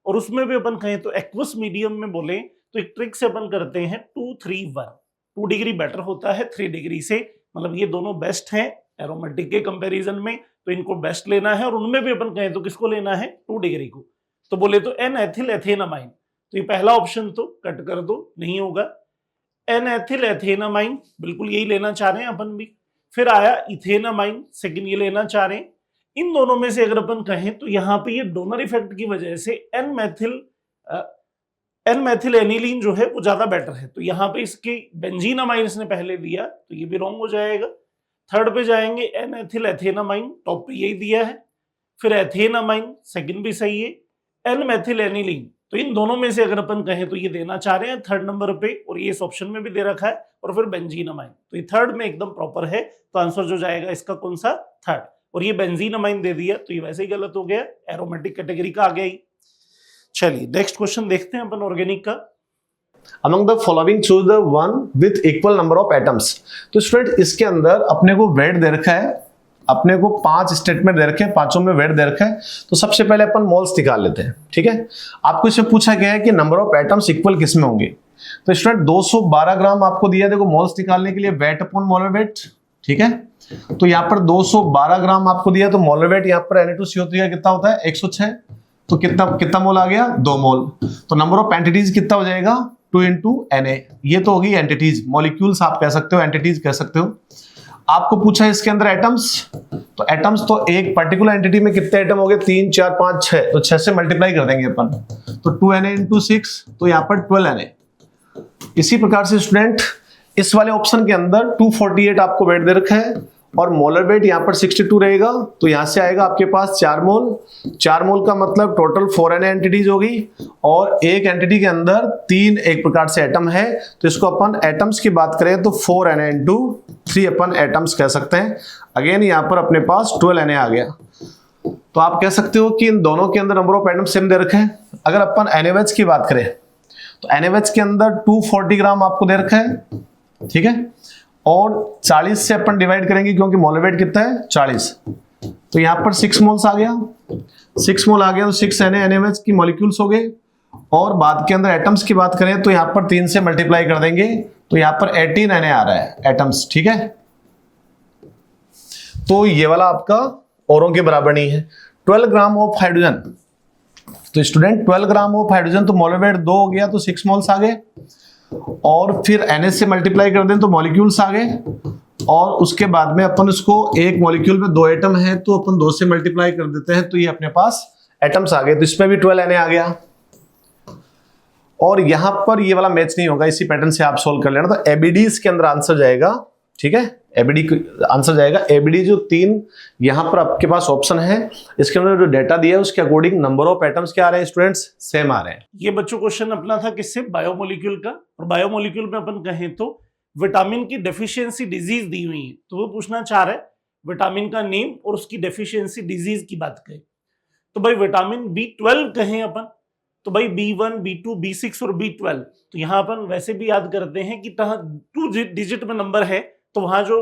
और उसमें भी अपन कहें तो एक्वस मीडियम में बोले तो एक ट्रिक से अपन करते हैं 2-3-1, 2 डिग्री बेटर होता है 3 डिग्री से, मतलब ये दोनों बेस्ट हैं एरोमेटिक के कंपैरिजन में, तो इनको बेस्ट लेना है। और उनमें भी अपन कहें तो किसको लेना है, 2 डिग्री को। तो बोले तो एन एथिल एथेन अमाइन, तो ये पहला ऑप्शन तो कट कर दो, नहीं होगा। एन एथिल एथेन अमाइन बिल्कुल यही लेना चाह रहे हैं अपन भी। फिर आया इथेन अमाइन, सेकंड ये लेना चाह रहे हैं। इन दोनों में से अगर अपन कहें तो यहाँ पे ये डोनर इफेक्ट की वजह से एन मैथिल एनिलीन जो है वो ज्यादा बेटर है, तो यहाँ पे इसके बेंजीन अमाइन इसने पहले दिया तो ये भी रॉन्ग हो जाएगा। थर्ड पे जाएंगे N ethyl ethanamine, top पे यही दिया है। फिर एथेन अमाइन सेकंड भी सही है। एन मैथिल एनिलीन, तो इन दोनों में से अगर अपन कहें तो ये देना चाह रहे हैं थर्ड नंबर पे, और ये इस ऑप्शन में भी दे रखा है। और फिर बेंजीन अमाइन, तो ये थर्ड में एकदम प्रॉपर है, तो आंसर जो जाएगा इसका कौन सा, थर्ड। और ये बेंजीन अमाइन दे दिया तो ये वैसे ही गलत हो गया, एरोमेटिक कैटेगरी का आ गया ही। चलिए नेक्स्ट क्वेश्चन देखते हैं अपन ऑर्गेनिक का। Among the following choose the one with equal number of atoms। तो स्टूडेंट इसके अंदर अपने को वेट दे रखा है, अपने को 5 स्टेटमेंट दे रखे हैं, पांचों में वेट दे रखा है। तो सबसे पहले अपन मोल्स निकाल लेते हैं, ठीक है। आपको इसमें पूछा गया है कि नंबर ऑफ एटम्स इक्वल किस में होंगे। तो स्टूडेंट 212 ग्राम आपको दिया, देखो मोल्स निकालने के लिए वेट अपॉन मोलर वेट, ठीक है। तो यहाँ पर 212 ग्राम आपको दिया, तो मोलर वेट यहाँ पर Na2CO3 कितना होता है 106, तो कितना मोल आ गया 2 मोल। तो नंबर ऑफ एंटिटीज कितना हो जाएगा 2 into Na। ये तो होगी एंटिटीज, मॉलिक्यूल्स आप कह सकते हो, एंटिटीज कह सकते हो। आपको पूछा है इसके अंदर एटम्स, तो एटम्स तो एक पर्टिकुलर एंटिटी में कितने एटम हो गए 3 4 5 6, तो 6 से मल्टीप्लाई कर देंगे अपन, तो 2Na into 6, तो यहाँ पर 12Na। इसी प्रकार से स्टूडेंट इस वाले ऑप्शन के अंदर 248 आपको वेट दे रखा है और मोलर वेट यहाँ पर 62 रहेगा, तो यहां से आएगा आपके पास 4 मोल। 4 मोल का मतलब टोटल 4Na एंटिटीज होगी, और एक एंटिटी के अंदर 3 एक प्रकार से एटम है, तो इसको अपन एटम्स की बात करें तो 4Na into 3 अपन एटम्स कह सकते हैं। अगेन यहाँ पर अपने पास 12Na आ गया, तो आप कह सकते हो कि इन दोनों के अंदर नंबर ऑफ एटम सेम दे रखे हैं। अगर अपन NaOH की बात करें तो NaOH के अंदर 240 ग्राम आपको दे रखा है, ठीक है, और 40 से अपन डिवाइड करेंगे क्योंकि मोलर वेट कितना है 40, तो यहाँ पर 6 मोल्स आ गया, 6 मोल आ गया, तो 6 NaOH की मॉलिक्यूल्स हो गए। और बाद के अंदर एटम्स की बात करें तो यहाँ पर 3 से मल्टीप्लाई कर देंगे, तो यहाँ पर 18 Na आ रहा है एटम्स, ठीक है। तो ये वाला आपका औरों के बराबर नहीं है। 12 ग्राम ऑफ हाइड्रोजन, तो स्टूडेंट 12 ग्राम ऑफ हाइड्रोजन, तो मोलर वेट 2 हो गया, तो 6 मोल्स आ गए। और फिर Na से मल्टीप्लाई कर दें तो मॉलिक्यूल्स आ गए, और उसके बाद में अपन उसको एक मॉलिक्यूल में 2 एटम है तो अपन 2 से मल्टीप्लाई कर देते हैं, तो ये अपने पास एटम्स आ गए। तो इसमें भी 12 Na आ गया, और यहां पर ये वाला मैच नहीं होगा, इसी पैटर्न से आप सोल्व कर लेना। तो एबीडी इसके अंदर आंसर जाएगा, ठीक है, एबीडी आंसर जाएगा। एबीडी जो 3 यहां पर आपके पास ऑप्शन है, इसके अंदर जो डेटा दिया है उसके अकॉर्डिंग नंबर ऑफ एटम्स क्या आ रहे हैं स्टूडेंट्स, सेम आ रहे हैं। ये बच्चों क्वेश्चन अपना था किससे, बायोमोलिक्यूल का। और बायोमोलिक्यूल में अपन कहें तो विटामिन की डेफिशिएंसी डिजीज दी हुई है, तो वो पूछना चाह रहा है विटामिन का नेम और उसकी डेफिशिएंसी डिजीज की बात करें। तो भाई विटामिन B12 कहें अपन, तो भाई B1, B2, B6 और B12। तो यहां अपन वैसे भी याद करते हैं कि 2 डिजिट में नंबर है, तो वहां जो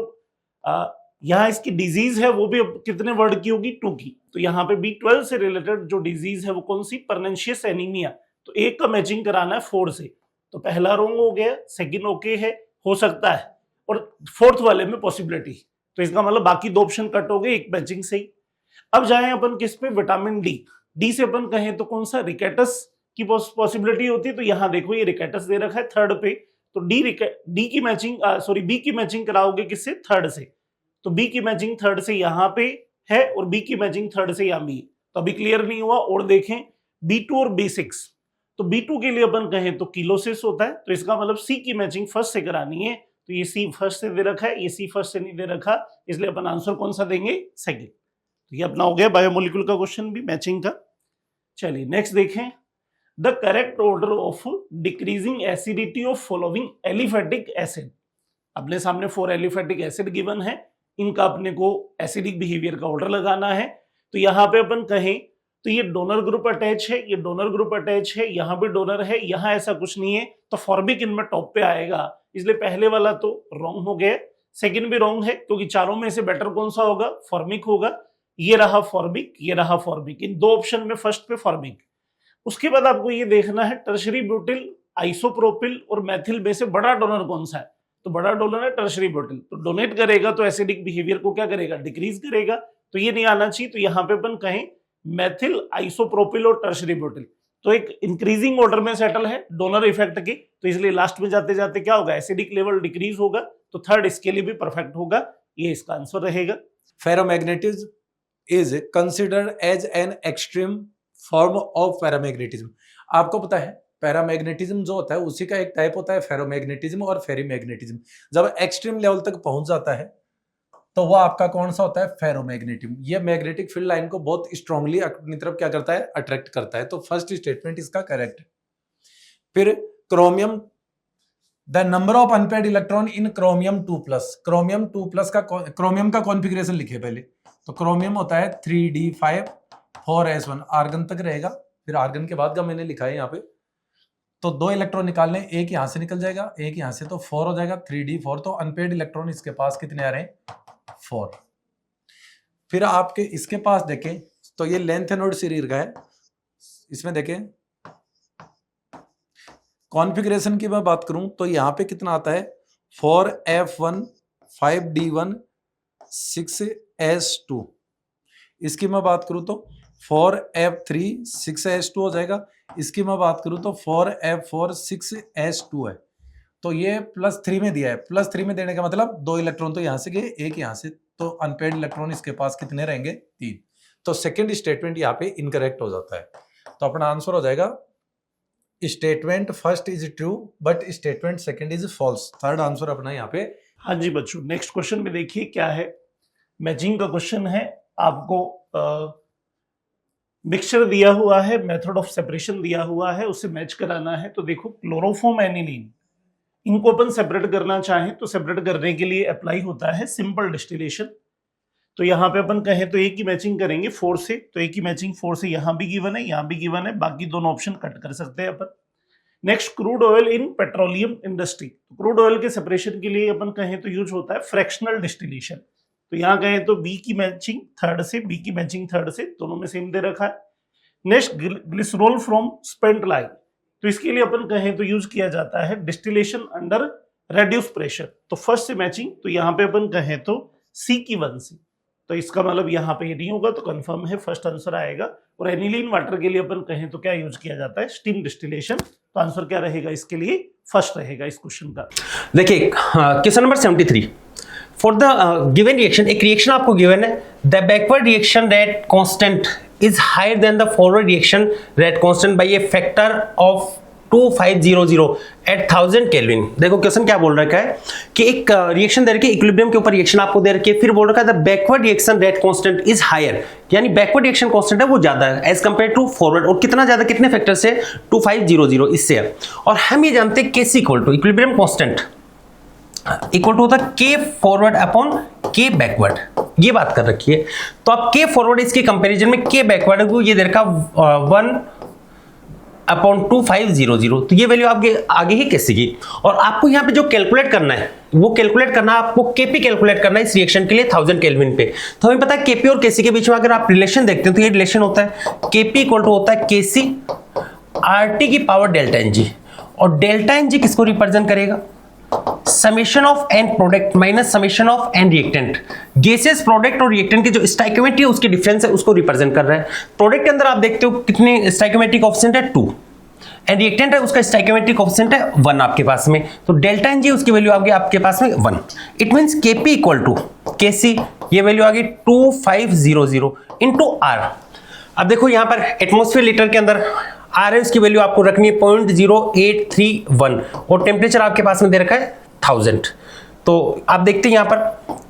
यहाँ इसकी डिजीज है वो भी कितने वर्ड की होगी, 2 की। तो यहाँ पे B12 से रिलेटेड जो डिजीज है वो कौन सी, परनेशियस एनीमिया। तो एक का मैचिंग कराना है 4 से, तो पहला रॉन्ग हो गया, सेकंड ओके है, हो सकता है, और 4th वाले में पॉसिबिलिटी। तो इसका मतलब बाकी 2 ऑप्शन कट हो गए, एक मैचिंग से ही। अब जाएं अपन किस पे, विटामिन डी से अपन कहें तो कौन सा, रिकेटस की पॉसिबिलिटी होती है। तो यहाँ देखो ये रिकेटस दे रखा है 3rd पे, तो डी की मैचिंग बी की मैचिंग कराओगे किससे, 3rd से। तो बी की मैचिंग 3rd से यहाँ पे है और बी की मैचिंग 3rd से यहाँ भी है। तो अभी क्लियर नहीं हुआ, और देखें B2 और B6। तो B2 के लिए अपन कहें तो किलोसिस होता है, तो इसका मतलब सी की मैचिंग 1st से करानी है। तो ये सी 1st से दे रखा है, ये सी 1st से नहीं दे रखा, इसलिए अपन आंसर कौन सा देंगे, 2nd। तो ये अपना हो गया बायोमोलिक्यूल का क्वेश्चन भी मैचिंग का। चलिए नेक्स्ट देखें, the correct order of decreasing acidity of following aliphatic acid. अपने सामने 4 एलिफेटिक एसिड गिवन है, इनका अपने को एसिडिक बिहेवियर का ऑर्डर लगाना है। तो यहाँ पे अपन कहें तो ये डोनर ग्रुप अटैच है, ये डोनर ग्रुप अटैच है, यहाँ भी डोनर है, यहाँ ऐसा कुछ नहीं है, तो फॉर्मिक इनमें टॉप पे आएगा, इसलिए पहले वाला तो रॉन्ग हो गया। सेकंड भी रॉन्ग है, क्योंकि चारों में से बेटर कौन सा होगा, फॉर्मिक होगा। ये रहा फॉर्मिक, ये रहा फॉर्मिक, इन 2 ऑप्शन में फर्स्ट पे फॉर्मिक। उसके बाद आपको ये देखना है टर्शरी ब्यूटिल, आइसोप्रोपिल और मैथिल में से बड़ा डोनर कौन सा है। तो बड़ा डोनर है टर्शरी ब्यूटिल, तो डोनेट करेगा तो एसिडिक बिहेवियर को क्या करेगा, डिक्रीज करेगा। तो ये नहीं आना चाहिए, तो यहाँ पे अपन कहें मैथिल, आइसोप्रोपिल और टर्शरी ब्यूटिल। तो एक इंक्रीजिंग ऑर्डर में सेटल है डोनर इफेक्ट के, तो इसलिए लास्ट में जाते जाते क्या होगा, एसिडिक लेवल डिक्रीज होगा। तो 3rd इसके लिए भी परफेक्ट होगा, ये इसका आंसर रहेगा। Ferromagnetism is considered as an extreme form of paramagnetism। आपको पता है पैरामैग्नेटिज्म जो होता है उसी का एक टाइप होता है फेरोमैग्नेटिज्म और फेरीमैग्नेटिज्म। जब एक्सट्रीम लेवल तक पहुंच जाता है तो वह आपका कौन सा होता है, फेरोमैग्नेटिज्म। ये मैग्नेटिक फील्ड लाइन को बहुत स्ट्रांगली अपनी तरफ क्या करता है, अट्रैक्ट करता है। तो फर्स्ट स्टेटमेंट इसका करेक्ट है। फिर chromium, the number of unpaired electron in chromium 2+। Chromium 2+ का क्रोमियम का कॉन्फ़िगरेशन लिखे पहले, तो क्रोमियम होता है 3d5 4s1, आर्गन तक रहेगा। फिर आर्गन के बाद का मैंने लिखा है यहाँ पे, तो 2 इलेक्ट्रॉन निकालने, एक यहां से निकल जाएगा, एक यहां से, तो 4 हो जाएगा, 3d4। तो अनपेयर्ड इलेक्ट्रॉन इसके पास कितने आ रहे हैं, 4। फिर आपके इसके पास देखें तो ये लेंथ एनोड सीरीज का है, इसमें देखें कॉन्फ़िगरेशन की मैं बात करूं तो यहां पे कितना आता है, 4f1 5d1 6s2। इसकी मैं बात करूं तो 4f3 6s2 हो जाएगा। इसकी मैं बात करूं तो 4f4 6s2 है। तो ये +3 में दिया है, +3 में देने का मतलब 2 इलेक्ट्रॉन तो यहां से गए, एक यहां से, तो अनपेयर्ड इलेक्ट्रॉन इसके पास कितने रहेंगे, 3। तो सेकंड स्टेटमेंट यहाँ पे इनकरेक्ट हो जाता है। तो अपना आंसर हो जाएगा statement first is true but statement second is false. Third answer अपना यहाँ पे। हाँ जी बच्चों, नेक्स्ट क्वेश्चन में देखिए क्या है, मैचिंग का क्वेश्चन है। आपको मिक्सचर दिया हुआ है, मेथड ऑफ सेपरेशन दिया हुआ है, उसे मैच कराना है। तो देखो क्लोरोफॉर्म एनिलीन, इनको अपन सेपरेट करना चाहें तो सेपरेट करने के लिए अप्लाई होता है सिंपल डिस्टिलेशन। तो यहाँ पे अपन कहें तो एक की मैचिंग करेंगे 4 से, तो एक की मैचिंग 4 से यहाँ भी गिवन है, यहाँ भी गिवन है, बाकी दोनों ऑप्शन कट कर सकते हैं अपन। Next crude oil in petroleum industry. Crude oil के सेपरेशन के लिए अपन कहें तो यूज होता है फ्रैक्शनल डिस्टिलेशन। तो यहाँ कहें तो बी की मैचिंग 3rd से, बी की मैचिंग 3rd से, दोनों में सेम दे रखा है। Next glycerol from spent line, तो इसके लिए अपन कहें तो यूज किया जाता है डिस्टिलेशन अंडर रेड्यूस प्रेशर। तो फर्स्ट से मैचिंग, तो यहाँ पे अपन कहें तो सी की 1 से, तो इसका मतलब यहाँ पे नहीं होगा, तो कंफर्म है फर्स्ट आंसर आएगा। और एनिलीन वाटर के लिए अपन कहें तो क्या यूज किया जाता है, स्टीम डिस्टिलेशन। तो आंसर क्या रहेगा इसके लिए, फर्स्ट रहेगा इस क्वेश्चन का। देखिए question number 73, for the given reaction, एक रिएक्शन आपको गिवन है, the backward reaction rate constant is higher than the forward reaction rate constant by a factor of 2500 at 1000 kelvin. देखो क्वेश्चन क्या बोल रखा है कि एक रिएक्शन दे रखी है, इक्विलिब्रियम के ऊपर रिएक्शन आपको दे रखी है, फिर बोल रखा है the backward reaction rate constant is higher, यानी बैकवर्ड रिएक्शन कांस्टेंट है वो ज्यादा है एज कंपेयर टू फॉरवर्ड। और कितना ज्यादा, कितने फैक्टर से, 2500 इससे है। और हम ये जानते हैं Kc equal to equilibrium constant equal to होता है के फॉरवर्ड अपॉन के बैकवर्ड, ये बात कर रखी है। तो अब के फॉरवर्ड इसके कंपैरिजन में के बैकवर्ड को ये दे रखा 1/2500, तो ये वैल्यू आपके आगे ही कैसे की। और आपको यहाँ पे जो कैलकुलेट करना है वो कैलकुलेट करना है, आपको केपी कैलकुलेट करना है इस रिएक्शन के लिए 1000 केल्विन पे। तो हमें पता है केपी और केसी के बीच में अगर आप रिलेशन देखते हैं तो ये रिलेशन होता है केपी इक्वल टू होता है केसी आरटी की पावर डेल्टा एन जी, और डेल्टा एन जी किसको रिप्रेजेंट करेगा, summation of n product minus summation of n reactant. Gases product और रिएक्टेंट की जो स्टोइकियोमेट्री है उसके डिफरेंस है उसको रिप्रेजेंट कर रहा है। प्रोडक्ट के अंदर आप देखते हो कितने स्टोइकियोमेट्री कोएफिशिएंट है 2, एंड रिएक्टेंट है उसका स्टोइकियोमेट्री कोएफिशिएंट है 1 आपके पास में, तो डेल्टा एन जी उसकी वैल्यू आ गई आपके पास में 1। It means KP equal to KC, ये वैल्यू आ गई 2500 इनटू आर। अब देखो यहां पर एटमॉस्फेयर लीटर के अंदर आर है, उसकी वैल्यू आपको रखनी है 0.0831, और टेम्परेचर आपके पास में दे रखा है 1000। तो आप देखते हैं यहाँ पर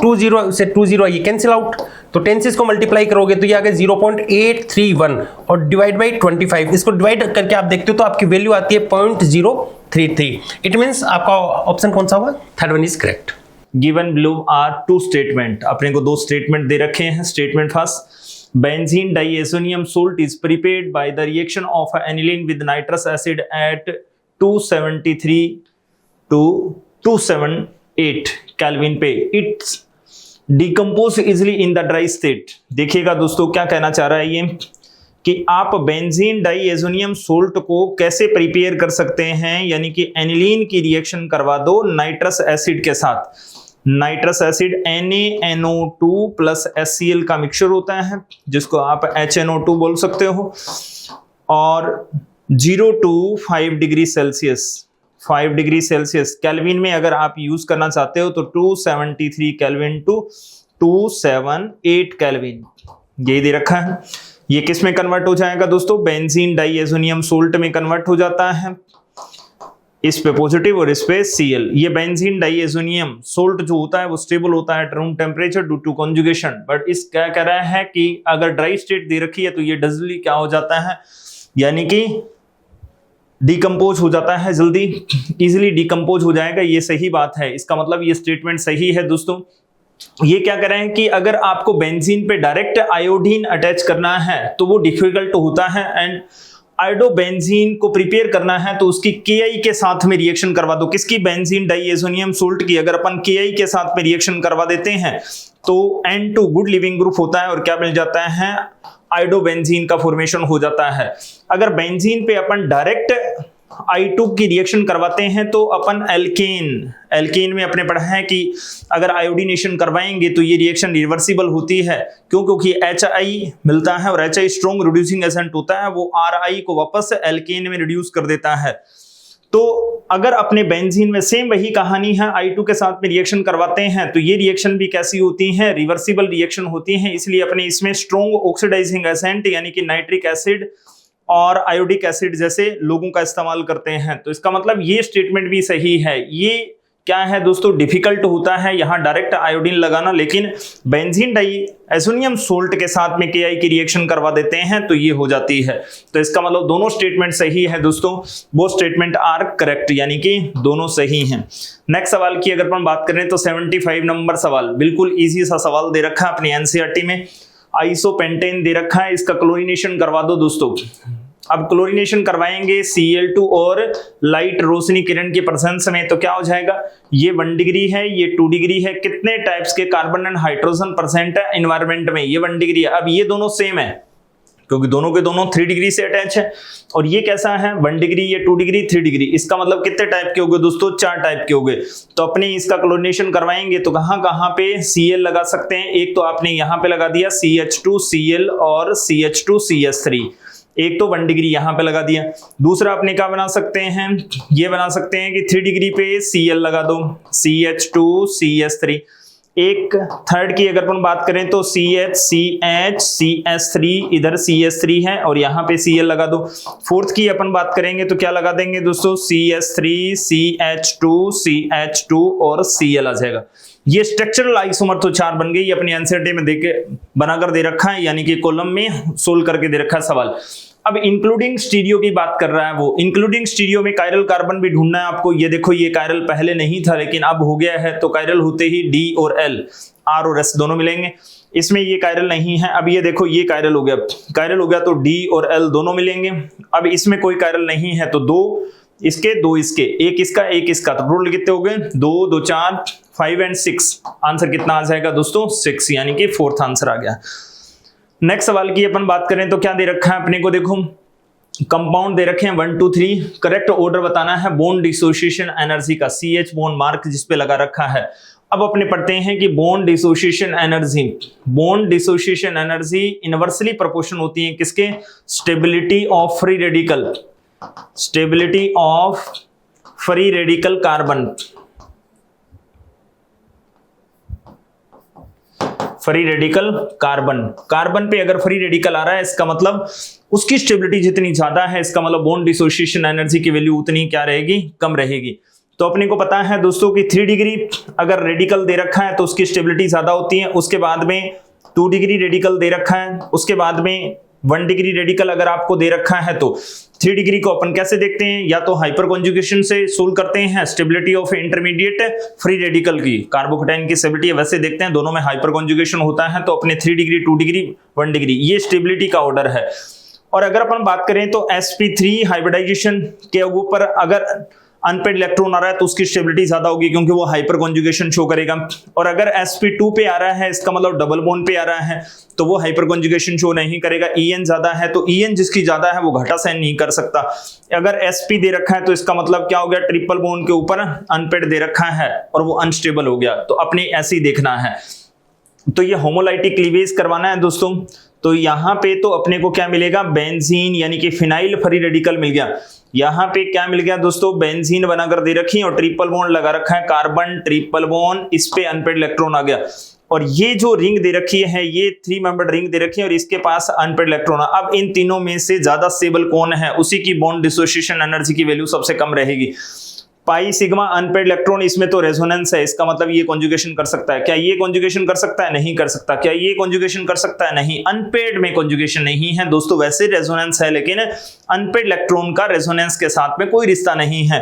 20 से 20 ये कैंसिल आउट, तो 10 से इसको मल्टीप्लाई करोगे तो ये आ गया 0.831 और डिवाइड बाई 25, इसको डिवाइड करके आप देखते हो तो आपकी वैल्यू आती है 0.033। इट मींस आपका ऑप्शन कौन सा होगा, third one is correct. Given below are 2 statement, अपने को 2 स्टेटमेंट दे रखे हैं। Statement first, benzene diazonium salt is prepared by the reaction of aniline with nitrous acid at 273 to 278 Kelvin पे। It's decompose easily in the dry state। देखिएगा दोस्तों क्या कहना चाह रहा है ये कि आप बेंजीन डाइएजोनियम सोल्ट को कैसे प्रिपेयर कर सकते हैं, यानी कि एनिलीन की रिएक्शन करवा दो नाइट्रस एसिड के साथ। Nitrous acid NaNO2 plus HCl का मिक्सचर होता है जिसको आप HNO2 बोल सकते हो, और 0 to 5 degree Celsius, 5 degree Celsius kelvin में अगर आप यूज करना चाहते हो तो 273 केल्विन टू 278 केल्विन, यही दे रखा है। ये किस में कन्वर्ट हो जाएगा दोस्तों, बेंजीन डाइएजोनियम सोल्ट में कन्वर्ट हो जाता है। इस पे पॉजिटिव और इस पे Cl। ये बेंजीन डाइएजोनियम सोल्ट जो होता है वो स्टेबल होता है at room temperature due to conjugation, but इस क्या कह रहा है कि अगर ड्राई स्टेट दे रखी है तो ये डजली क्या हो जाता है, यानी कि डिकम्पोज हो जाता है, जल्दी इजिली डिकम्पोज हो जाएगा। ये सही बात है, इसका मतलब ये स्टेटमेंट सही है दोस्तों। ये क्या कर रहे हैं कि अगर आपको बेंजीन पे डायरेक्ट आयोडीन अटैच करना है तो वो डिफिकल्ट होता है, एंड आयोडोबेंजीन को प्रिपेयर करना है तो उसकी Ki के साथ में रिएक्शन करवा दो। किसकी, बेंजीन डाइएजोनियम सोल्ट की। अगर अपन Ki के साथ में रिएक्शन करवा देते हैं तो N2 गुड लिविंग ग्रुप होता है और क्या मिल जाता है, आयोडोबेंजीन का फॉर्मेशन हो जाता है। अगर बेंजीन पे अपन डायरेक्ट I2 की रिएक्शन करवाते हैं तो अपन एल्केन में अपने पढ़ा है कि अगर आयोडीनेशन करवाएंगे तो ये रिएक्शन रिवर्सिबल होती है, क्यों, क्योंकि HI मिलता है और HI स्ट्रॉन्ग रिड्यूसिंग एजेंट होता है, वो RI को वापस एल्केन में रिड्यूस कर देता है। तो अगर अपने बेंजीन में सेम वही कहानी है, I2 के साथ में रिएक्शन करवाते हैं तो ये रिएक्शन भी कैसी होती है, रिवर्सिबल रिएक्शन होती है। इसलिए अपने इसमें स्ट्रॉन्ग ऑक्सीडाइजिंग एजेंट यानी कि नाइट्रिक एसिड और आयोडिक एसिड जैसे लोगों का इस्तेमाल करते हैं। तो इसका मतलब ये स्टेटमेंट भी सही है। ये क्या है दोस्तों, डिफिकल्ट होता है यहाँ डायरेक्ट आयोडीन लगाना, लेकिन बेंजीन डाइएजोनियम सोल्ट के साथ में Ki की रिएक्शन करवा देते हैं तो ये हो जाती है। तो इसका मतलब दोनों स्टेटमेंट सही है दोस्तों, वो स्टेटमेंट आर करेक्ट, यानी कि दोनों सही हैं। नेक्स्ट सवाल की अगर हम बात करें तो 75 नंबर सवाल, बिल्कुल ईजी सा सवाल दे रखा है अपनी एनसीईआरटी में। आइसोपेंटेन दे रखा है, इसका क्लोरीनेशन करवा दो दोस्तों। अब क्लोरीनेशन करवाएंगे Cl2 और लाइट रोशनी किरण के प्रेजेंस में, तो क्या हो जाएगा, ये 1 डिग्री है, ये 2 डिग्री है। कितने टाइप्स के कार्बन एंड हाइड्रोजन प्रेजेंट है एनवायरमेंट में, ये 1 डिग्री है। अब ये दोनों सेम है क्योंकि दोनों के दोनों 3 डिग्री से अटैच है, और ये कैसा है 1 डिग्री, ये 2 डिग्री 3 डिग्री। इसका मतलब कितने टाइप के हो गए दोस्तों, 4 टाइप के हो गए। तो अपने इसका क्लोरीनेशन करवाएंगे तो कहां कहां पे Cl लगा सकते हैं, एक तो आपने यहां पे लगा दिया CH2Cl और CH2CH3, एक तो 1 डिग्री यहां पे लगा दिया। दूसरा अपने क्या बना सकते हैं, ये बना सकते हैं कि 3 डिग्री पे Cl लगा दो CH2CH3, एक थर्ड की अगर अपन बात करें तो CH CH3, इधर CH3 है और यहाँ पे Cl लगा दो। फोर्थ की अपन बात करेंगे तो क्या लगा देंगे दोस्तों, CH3 CH2 CH2 और Cl आ जाएगा। ये स्ट्रक्चरल आइसोमर तो 4 बन गई, ये अपनी एनसीईआरटी में देके बनाकर दे रखा है, यानी कि कॉलम में सोल्व करके दे रखा है सवाल। अब इंक्लूडिंग स्टीरियो की बात कर रहा है वो, इंक्लूडिंग स्टीरियो में कायरल कार्बन भी ढूंढना है आपको। ये देखो ये कायरल पहले नहीं था लेकिन अब हो गया है, तो कायरल होते ही D और L, R और S दोनों मिलेंगे। इसमें ये कायरल नहीं है, अब ये देखो ये कायरल हो गया, कायरल हो गया तो D और L दोनों मिलेंगे। अब इसमें कोई कायरल नहीं है तो 2 इसके 2 इसके, एक इसका, तो टोटल कितने हो गए, 2 2 4 5 एंड 6। आंसर कितना आ जाएगा दोस्तों, 6, यानी कि फोर्थ आंसर आ गया। नेक्स्ट सवाल की अपन बात करें तो क्या दे रखा है अपने को, देखो कंपाउंड दे रखे हैं 1 2 3, करेक्ट ऑर्डर बताना है बॉन्ड डिसोसिएशन एनर्जी का, CH बॉन्ड मार्क जिस पे लगा रखा है। अब अपने पढ़ते हैं कि bond dissociation energy inversely proportional होती है किसके, stability of free radical carbon, free radical carbon पे अगर फ्री रेडिकल आ रहा है इसका मतलब उसकी स्टेबिलिटी जितनी ज्यादा है, इसका मतलब बॉन्ड डिसोसिएशन एनर्जी की वैल्यू उतनी क्या रहेगी, कम रहेगी। तो अपने को पता है दोस्तों कि 3 डिग्री अगर रेडिकल दे रखा है तो उसकी स्टेबिलिटी ज्यादा होती है, उसके बाद में 2 डिग्री रेडिकल दे रखा है, उसके बाद में 1 डिग्री रेडिकल अगर आपको दे रखा है तो 3 डिग्री को अपन कैसे देखते हैं, या तो हाइपर कॉन्जुगेशन से सोल्व करते हैं stability of intermediate free radical की, कार्बोकेटाइन की स्टेबिलिटी वैसे देखते हैं, दोनों में हाइपर कॉन्जुगेशन होता है तो अपने 3 डिग्री 2 डिग्री 1 डिग्री ये स्टेबिलिटी का ऑर्डर है। और अगर अपन बात करें तो sp3 हाइब्रिडाइजेशन के ऊपर अगर अनपेड इलेक्ट्रॉन आ रहा है तो उसकी स्टेबिलिटी ज्यादा होगी क्योंकि वो हाइपर कॉन्जुगेशन शो करेगा। और अगर sp2 पे आ रहा है इसका मतलब डबल बॉन्ड पे आ रहा है तो वो हाइपर कॉन्जुगेशन शो नहीं करेगा। En ज्यादा है तो En जिसकी ज्यादा है वो घटा सहन नहीं कर सकता। अगर sp दे रखा है तो इसका मतलब क्या हो गया, ट्रिपल बॉन्ड के ऊपर अनपेड दे रखा है और वो अनस्टेबल हो गया, तो अपने ऐसे ही देखना है। तो ये होमोलाइटिक क्लीवेज करवाना है दोस्तों, तो यहाँ पे तो अपने को क्या मिलेगा, बेंजीन यानी कि फिनाइल फ्री रेडिकल मिल गया। यहाँ पे क्या मिल गया दोस्तों, बेंजीन बनाकर दे रखी और ट्रिपल बॉन्ड लगा रखा है, कार्बन ट्रिपल बॉन्ड, इस पे अनपेड इलेक्ट्रॉन आ गया। और ये जो रिंग दे रखी है ये 3 मेंबर्ड रिंग दे रखी है और इसके पास अनपेड इलेक्ट्रॉन। अब इन तीनों में से ज्यादा स्टेबल कौन है, उसी की बॉन्ड डिसोसिएशन एनर्जी की वैल्यू सबसे कम रहेगी। पाई सिग्मा अनपेड इलेक्ट्रॉन, इसमें तो रेजोनेंस है, इसका मतलब ये कॉन्जुगेशन कर सकता है। क्या ये कॉन्जुगेशन कर सकता है, नहीं कर सकता। क्या ये कॉन्जुगेशन कर सकता है, नहीं। अनपेड में कॉन्जुगेशन नहीं है दोस्तों, वैसे रेजोनेंस है लेकिन अनपेड इलेक्ट्रॉन का रेजोनेंस के साथ में कोई रिश्ता नहीं है।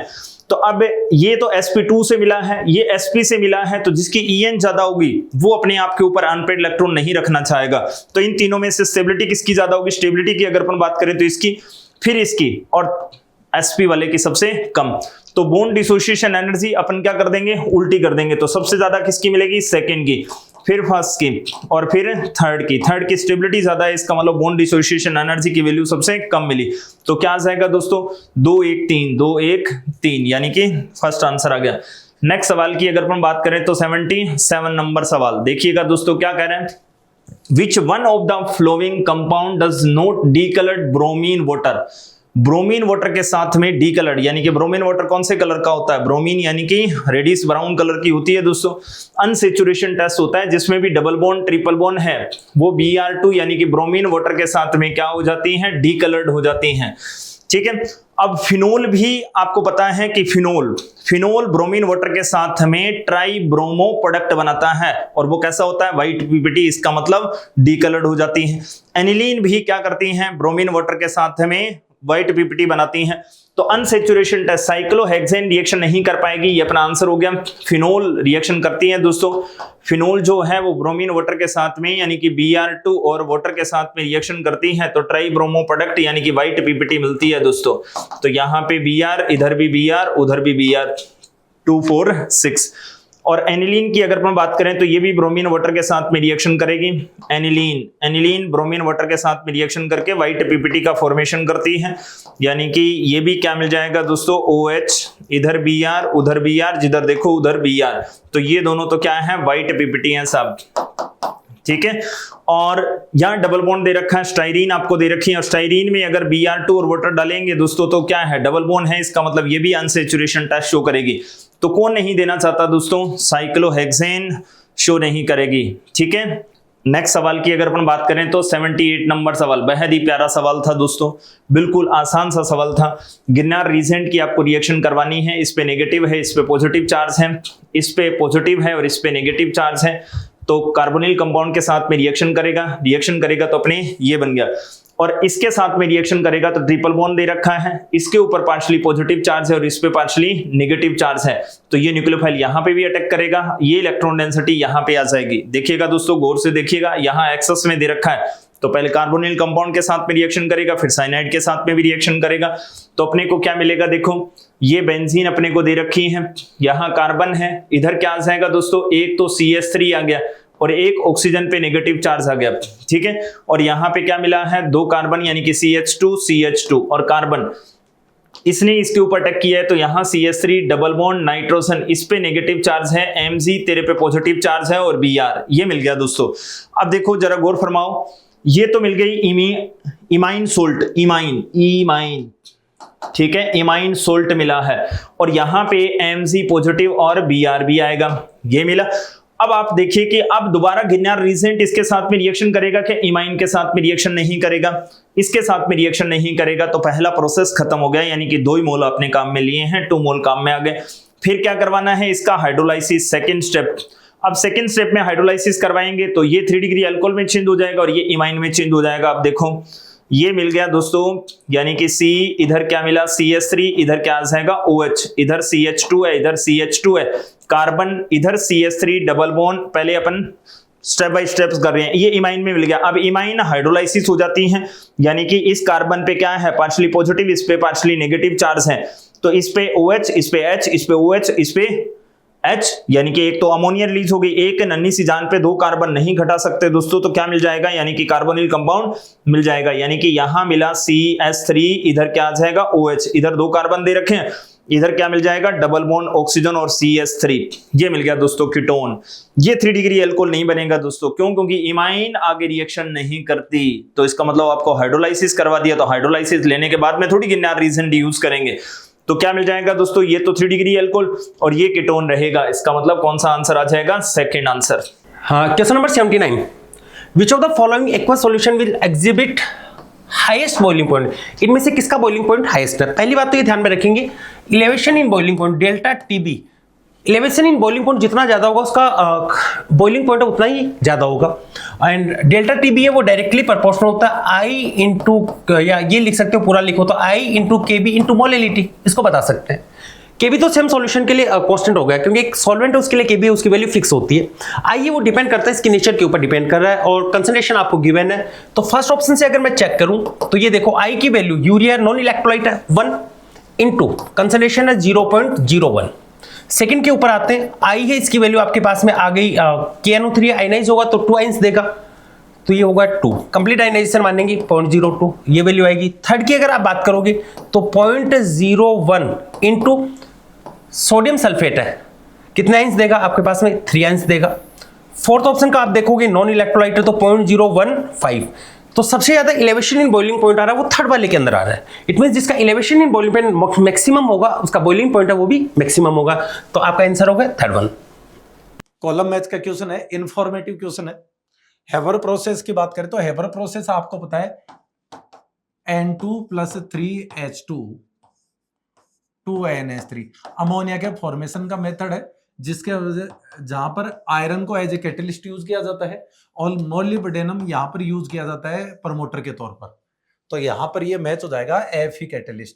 तो अब ये तो sp2 से मिला है, ये sp से मिला है, तो जिसकी En ज्यादा होगी वो अपने आप के ऊपर अनपेड इलेक्ट्रॉन नहीं रखना चाहेगा। तो इन तीनों में से स्टेबिलिटी किसकी ज्यादा होगी, स्टेबिलिटी की अगर अपन बात करें तो इसकी, फिर इसकी, और sp वाले की सबसे कम। तो बॉन्ड डिसोसिएशन एनर्जी अपन क्या कर देंगे, उल्टी कर देंगे। तो सबसे ज्यादा किसकी मिलेगी, सेकंड की, फिर फर्स्ट की, और फिर थर्ड की। थर्ड की स्टेबिलिटी ज्यादा है, इसका मतलब बॉन्ड डिसोसिएशन एनर्जी की वैल्यू सबसे कम मिली। तो क्या आ जाएगा दोस्तों, 2 1 3, 2 1 3, यानी कि फर्स्ट आंसर आ गया। नेक्स्ट सवाल की अगर अपन बात करें तो 77 नंबर सवाल देखिएगा दोस्तों, क्या कह रहे हैं, which one of the following compound does not decoloured bromine water. Bromine water के साथ में डी कलर्ड, यानी कि ब्रोमीन वाटर कौन से कलर का होता है, ब्रोमीन यानी कि रेडिश ब्राउन कलर की होती है दोस्तों। अनसेचुरेशन टेस्ट होता है जिसमें भी डबल बॉन्ड ट्रिपल बॉन्ड है, वो Br2 यानी कि ब्रोमीन वाटर के साथ में क्या हो जाती हैं, डी कलर्ड हो जाती हैं। ठीक है। अब फिनोल भी आपको पता है कि फिनोल ब्रोमीन वाटर के साथ में ट्राई ब्रोमो प्रोडक्ट बनाता है और वो कैसा होता है, व्हाइट पीपीटी, इसका मतलब डी कलर्ड हो जाती है। एनिलीन भी क्या करती हैं, ब्रोमीन वाटर के साथ में व्हाइट पीपीटी बनाती हैं। तो अनसेचुरेशन टेस्ट, साइक्लोहेक्सेन रिएक्शन नहीं कर पाएगी, ये अपना आंसर हो गया। फिनोल रिएक्शन करती है दोस्तों। फिनोल जो है वो ब्रोमीन वाटर के साथ में यानी कि Br2 और वाटर के साथ में रिएक्शन करती है तो ट्राई ब्रोमो प्रोडक्ट यानी कि व्हाइट पीपीटी मिलती है दोस्तों। तो यहाँ पे Br, इधर भी Br, उधर भी Br, 2 4 6। और एनिलीन की अगर हम बात करें तो ये भी ब्रोमीन वाटर के साथ में रिएक्शन करेगी। एनिलीन ब्रोमीन वाटर के साथ में रिएक्शन करके व्हाइट पीपीटी का फॉर्मेशन करती है, यानी कि ये भी क्या मिल जाएगा दोस्तों, OH, इधर Br, उधर Br, जिधर देखो उधर Br। तो ये दोनों तो क्या है, व्हाइट पीपीटी हैं सब। ठीक है। और यहाँ डबल बॉन्ड दे रखा है, स्टाइरीन आपको दे रखी है, और स्टाइरीन में अगर Br2 और वाटर डालेंगे दोस्तों तो क्या है, डबल बॉन्ड है, इसका मतलब ये भी अनसेचुरेशन टेस्ट शो करेगी। तो कौन नहीं देना चाहता दोस्तों, साइक्लोहेक्सेन शो नहीं करेगी। ठीक है, नेक्स्ट सवाल की अगर अपन बात करें तो 78 नंबर सवाल, बेहद ही प्यारा सवाल था दोस्तों, बिल्कुल आसान सा सवाल था। गिरनार रीजेंट की आपको रिएक्शन करवानी है, इस पे नेगेटिव है, इस पे पॉजिटिव चार्ज है, इस पे पॉजिटिव है और इस पे नेगेटिव चार्ज है, तो कार्बोनिल कंपाउंड के साथ में रिएक्शन करेगा तो अपने ये बन गया, और इसके साथ में रिएक्शन करेगा तो ट्रिपल बॉन्ड दे रखा है, इसके ऊपर पार्शली पॉजिटिव चार्ज है और इस पे पार्शली नेगेटिव चार्ज है, तो ये न्यूक्लियोफाइल यहां पे भी अटैक करेगा, ये इलेक्ट्रॉन डेंसिटी यहां पे आ जाएगी। देखिएगा दोस्तों, गौर से देखिएगा, यहां एक्सेस में दे रखा है, तो पहले कार्बोनिल कंपाउंड के साथ में रिएक्शन करेगा, फिर साइनाइड के साथ में भी रिएक्शन करेगा, तो अपने को क्या मिलेगा, देखो ये बेंजीन अपने को दे रखी है, यहाँ कार्बन है, इधर क्या आ जाएगा दोस्तों, एक तो CH3 आ गया और एक ऑक्सीजन पे नेगेटिव चार्ज आ गया। ठीक है, और यहां पे क्या मिला है, 2 कार्बन यानी कि CH2 और कार्बन, इसने इसके ऊपर अटैक किया है, तो यहां CH3 डबल बॉन्ड नाइट्रोजन, इस पे नेगेटिव चार्ज है, Mg तेरे पे पॉजिटिव चार्ज है और Br, ये मिल गया दोस्तों। अब देखो जरा गौर फरमाओ, ये तो मिल गई इमाइन सोल्ट, इमाइन, ठीक है, इमाइन सोल्ट मिला है, और यहां पे Mg पॉजिटिव और Br भी आएगा, ये मिला। अब आप देखिए कि अब दोबारा गिरनार रीजेंट इसके साथ में रिएक्शन करेगा कि इमाइन के साथ में रिएक्शन नहीं करेगा, इसके साथ में रिएक्शन नहीं करेगा, तो पहला प्रोसेस खत्म हो गया, यानी कि 2 ही मोल अपने काम में लिए हैं, 2 मोल काम में आ गए। फिर क्या करवाना है, इसका हाइड्रोलाइसिस, सेकंड स्टेप। अब सेकंड स्टेप में हाइड्रोलाइसिस करवाएंगे तो ये 3 डिग्री अल्कोहल में चेंज हो जाएगा और ये इमाइन में चेंज हो जाएगा। अब देखो ये मिल गया दोस्तों, यानी कि C, इधर क्या मिला CH3, इधर क्या आ जाएगा OH, इधर CH2 है, इधर CH2 है, कार्बन, इधर CH3 डबल बॉन्ड, पहले अपन स्टेप बाय स्टेप कर रहे हैं, ये इमाइन में मिल गया। अब इमाइन हाइड्रोलाइसिस हो जाती हैं, यानी कि इस कार्बन पे क्या है, पार्शली पॉजिटिव, इस पे पार्शली नेगेटिव चार्ज है, तो इस पे OH, इस पे H, इस पे OH, इस पे H, यानी कि एक तो अमोनिया रिलीज हो गई, एक नन्ही सी जान पे 2 कार्बन नहीं घटा सकते दोस्तों, तो क्या मिल जाएगा, यानी कि कार्बोनिल कंपाउंड मिल जाएगा, यानी कि यहां मिला CH3, इधर क्या आ जाएगा OH, इधर 2 कार्बन दे रखे हैं, इधर क्या मिल जाएगा, डबल बॉन्ड ऑक्सीजन और CH3, ये मिल गया दोस्तों कीटोन। ये 3 डिग्री अल्कोहल नहीं बनेगा दोस्तों, क्यों, क्योंकि इमाइन आगे रिएक्शन नहीं करती, तो इसका मतलब आपको हाइड्रोलाइसिस करवा दिया, तो हाइड्रोलाइसिस लेने के बाद में थोड़ी गिरनार रीजेंट यूज करेंगे, तो क्या मिल जाएगा दोस्तों, ये तो 3 डिग्री अल्कोहल और ये कीटोन रहेगा, इसका मतलब कौन सा आंसर आ जाएगा, सेकंड आंसर। हाँ, question number 79, which of the following aqua solution will exhibit highest boiling point, इनमें से किसका बॉइलिंग पॉइंट हाईएस्ट है। पहली बात तो ये ध्यान में रखेंगे, elevation in boiling point delta TB, elevation in boiling point जितना ज्यादा होगा उसका बॉइलिंग पॉइंट उतना ही ज्यादा होगा, एंड डेल्टा TB है वो डायरेक्टली प्रोपोर्शनल होता है I इंटू, या ये लिख सकते हो पूरा लिखो तो I into KB into molality, इसको बता सकते हैं। KB तो सेम सॉल्यूशन के लिए कांस्टेंट हो गया, क्योंकि एक सॉल्वेंट है उसके लिए KB उसकी वैल्यू फिक्स होती है। I वो डिपेंड करता है इसके नेचर के ऊपर डिपेंड कर रहा है, और कंसंट्रेशन आपको गिवन है, तो फर्स्ट ऑप्शन से अगर मैं चेक करूं तो ये देखो I की वैल्यू, यूरिया नॉन इलेक्ट्रोलाइट है 1 इंटू कंसंट्रेशन है 0.01। सेकंड के ऊपर आते हैं, I है इसकी वैल्यू आपके पास में आ गई, KNO3 आयनाइज होगा तो 2 आयंस देगा, तो ये होगा 2, कंप्लीट आयनाइजेशन मानेंगे 0.02, ये वैल्यू आएगी। थर्ड की अगर आप बात करोगे तो 0.01 इंटू सोडियम सल्फेट है, कितने आयंस देगा आपके पास में, 3 आयंस देगा। फोर्थ ऑप्शन का आप देखोगे नॉन इलेक्ट्रोलाइट है तो 0.015, तो सबसे ज्यादा इलेवेशन इन बॉइलिंग पॉइंट आ रहा है वो थर्ड वाले के अंदर आ रहा है, इट मींस जिसका elevation in boiling point maximum होगा उसका बॉइलिंग पॉइंट है वो भी मैक्सिमम होगा, तो आपका आंसर होगा थर्ड वन। कॉलम मैच का क्वेश्चन है, इंफॉर्मेटिव क्वेश्चन है। हेवर प्रोसेस की बात करें तो हेवर प्रोसेस आपको पता है N2 + 3H2 2NH3 अमोनिया के फॉर्मेशन का मेथड है, जिसके वजह जहां पर आयरन को एज ए कैटलिस्ट यूज किया जाता है और मोलिब्डेनम यहां पर यूज किया जाता है प्रमोटर के तौर पर, तो यहां पर ये मैच हो जाएगा Fe कैटलिस्ट,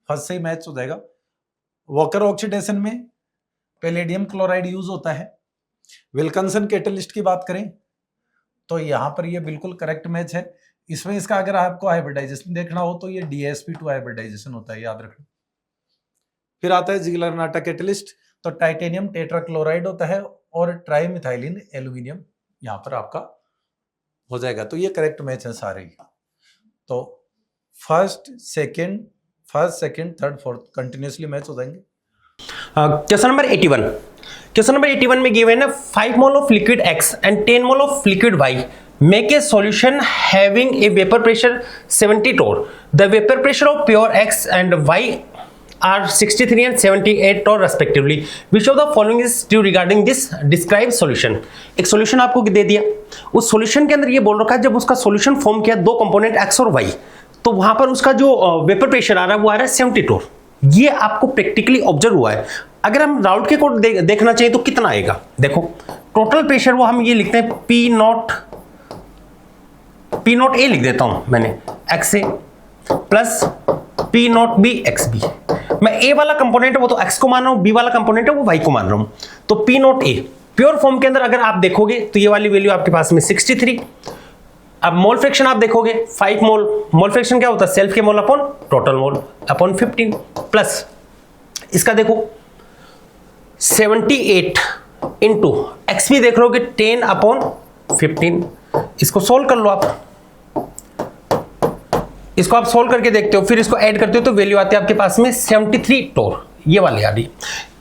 फर्स्ट से मैच हो जाएगा। वॉकर ऑक्सीडेशन में पैलेडियम क्लोराइड यूज होता है। विल्किंसन कैटलिस्ट की बात करें तो यहां पर ये बिल्कुल करेक्ट मैच है। इसमें इसका अगर आपको हाइब्रिडाइजेशन देखना हो तो ये DsP2 हाइब्रिडाइजेशन होता है, याद रखना। फिर आता है जिगलरनाटा कैटलिस्ट, तो टाइटेनियम टेट्राक्लोराइड होता है और ट्राइमिथाइलिन एल्यूमिनियम यहां पर आपका हो जाएगा, तो ये करेक्ट मैच है सारे। तो first second third fourth continuously match हो जाएंगे। क्वेश्चन नंबर 81, क्वेश्चन नंबर 81 में गिवन है 5 mole of liquid X and 10 mole of liquid Y make a solution having a vapor pressure 70 torr. The vapor pressure of pure X and Y are 63 and 78 torr respectively. Which of the following is true regarding this described solution? एक solution आपको दे दिया, उस solution के अंदर ये बोल रखा है जब उसका solution फॉर्म किया दो कंपोनेंट x और y, तो वहां पर उसका जो वेपर प्रेशर आ रहा है वो आ रहा है 70 टोर। ये आपको प्रैक्टिकली ऑब्जर्व हुआ है। अगर हम राउट के कोड देखना चाहिए तो कितना आएगा, देखो टोटल प्रेशर वो हम ये लिखते हैं P नॉट ए लिख देता हूं मैंने, x a plus P naught b x b. मैं ए वाला कंपोनेंट है वो तो x को मान रहा हूं, बी वाला कंपोनेंट है वो y को मान रहा हूं, तो P not a pure form के अंदर अगर आप देखोगे तो ये वाली वैल्यू आपके पास में 63। अब मोल फ्रैक्शन आप देखोगे 5 मोल, मोल फ्रैक्शन क्या होता है, सेल्फ के mole upon total mole upon 15, plus इसका देखो 78 इंटू एक्स भी देख रहोगे 10 अपॉन 15। इसको सोल्व कर लो आप, इसको आप सोल्व करके देखते हो, फिर इसको ऐड करते हो तो वैल्यू आती है आपके पास में 73 टोर, ये वाली आ रही।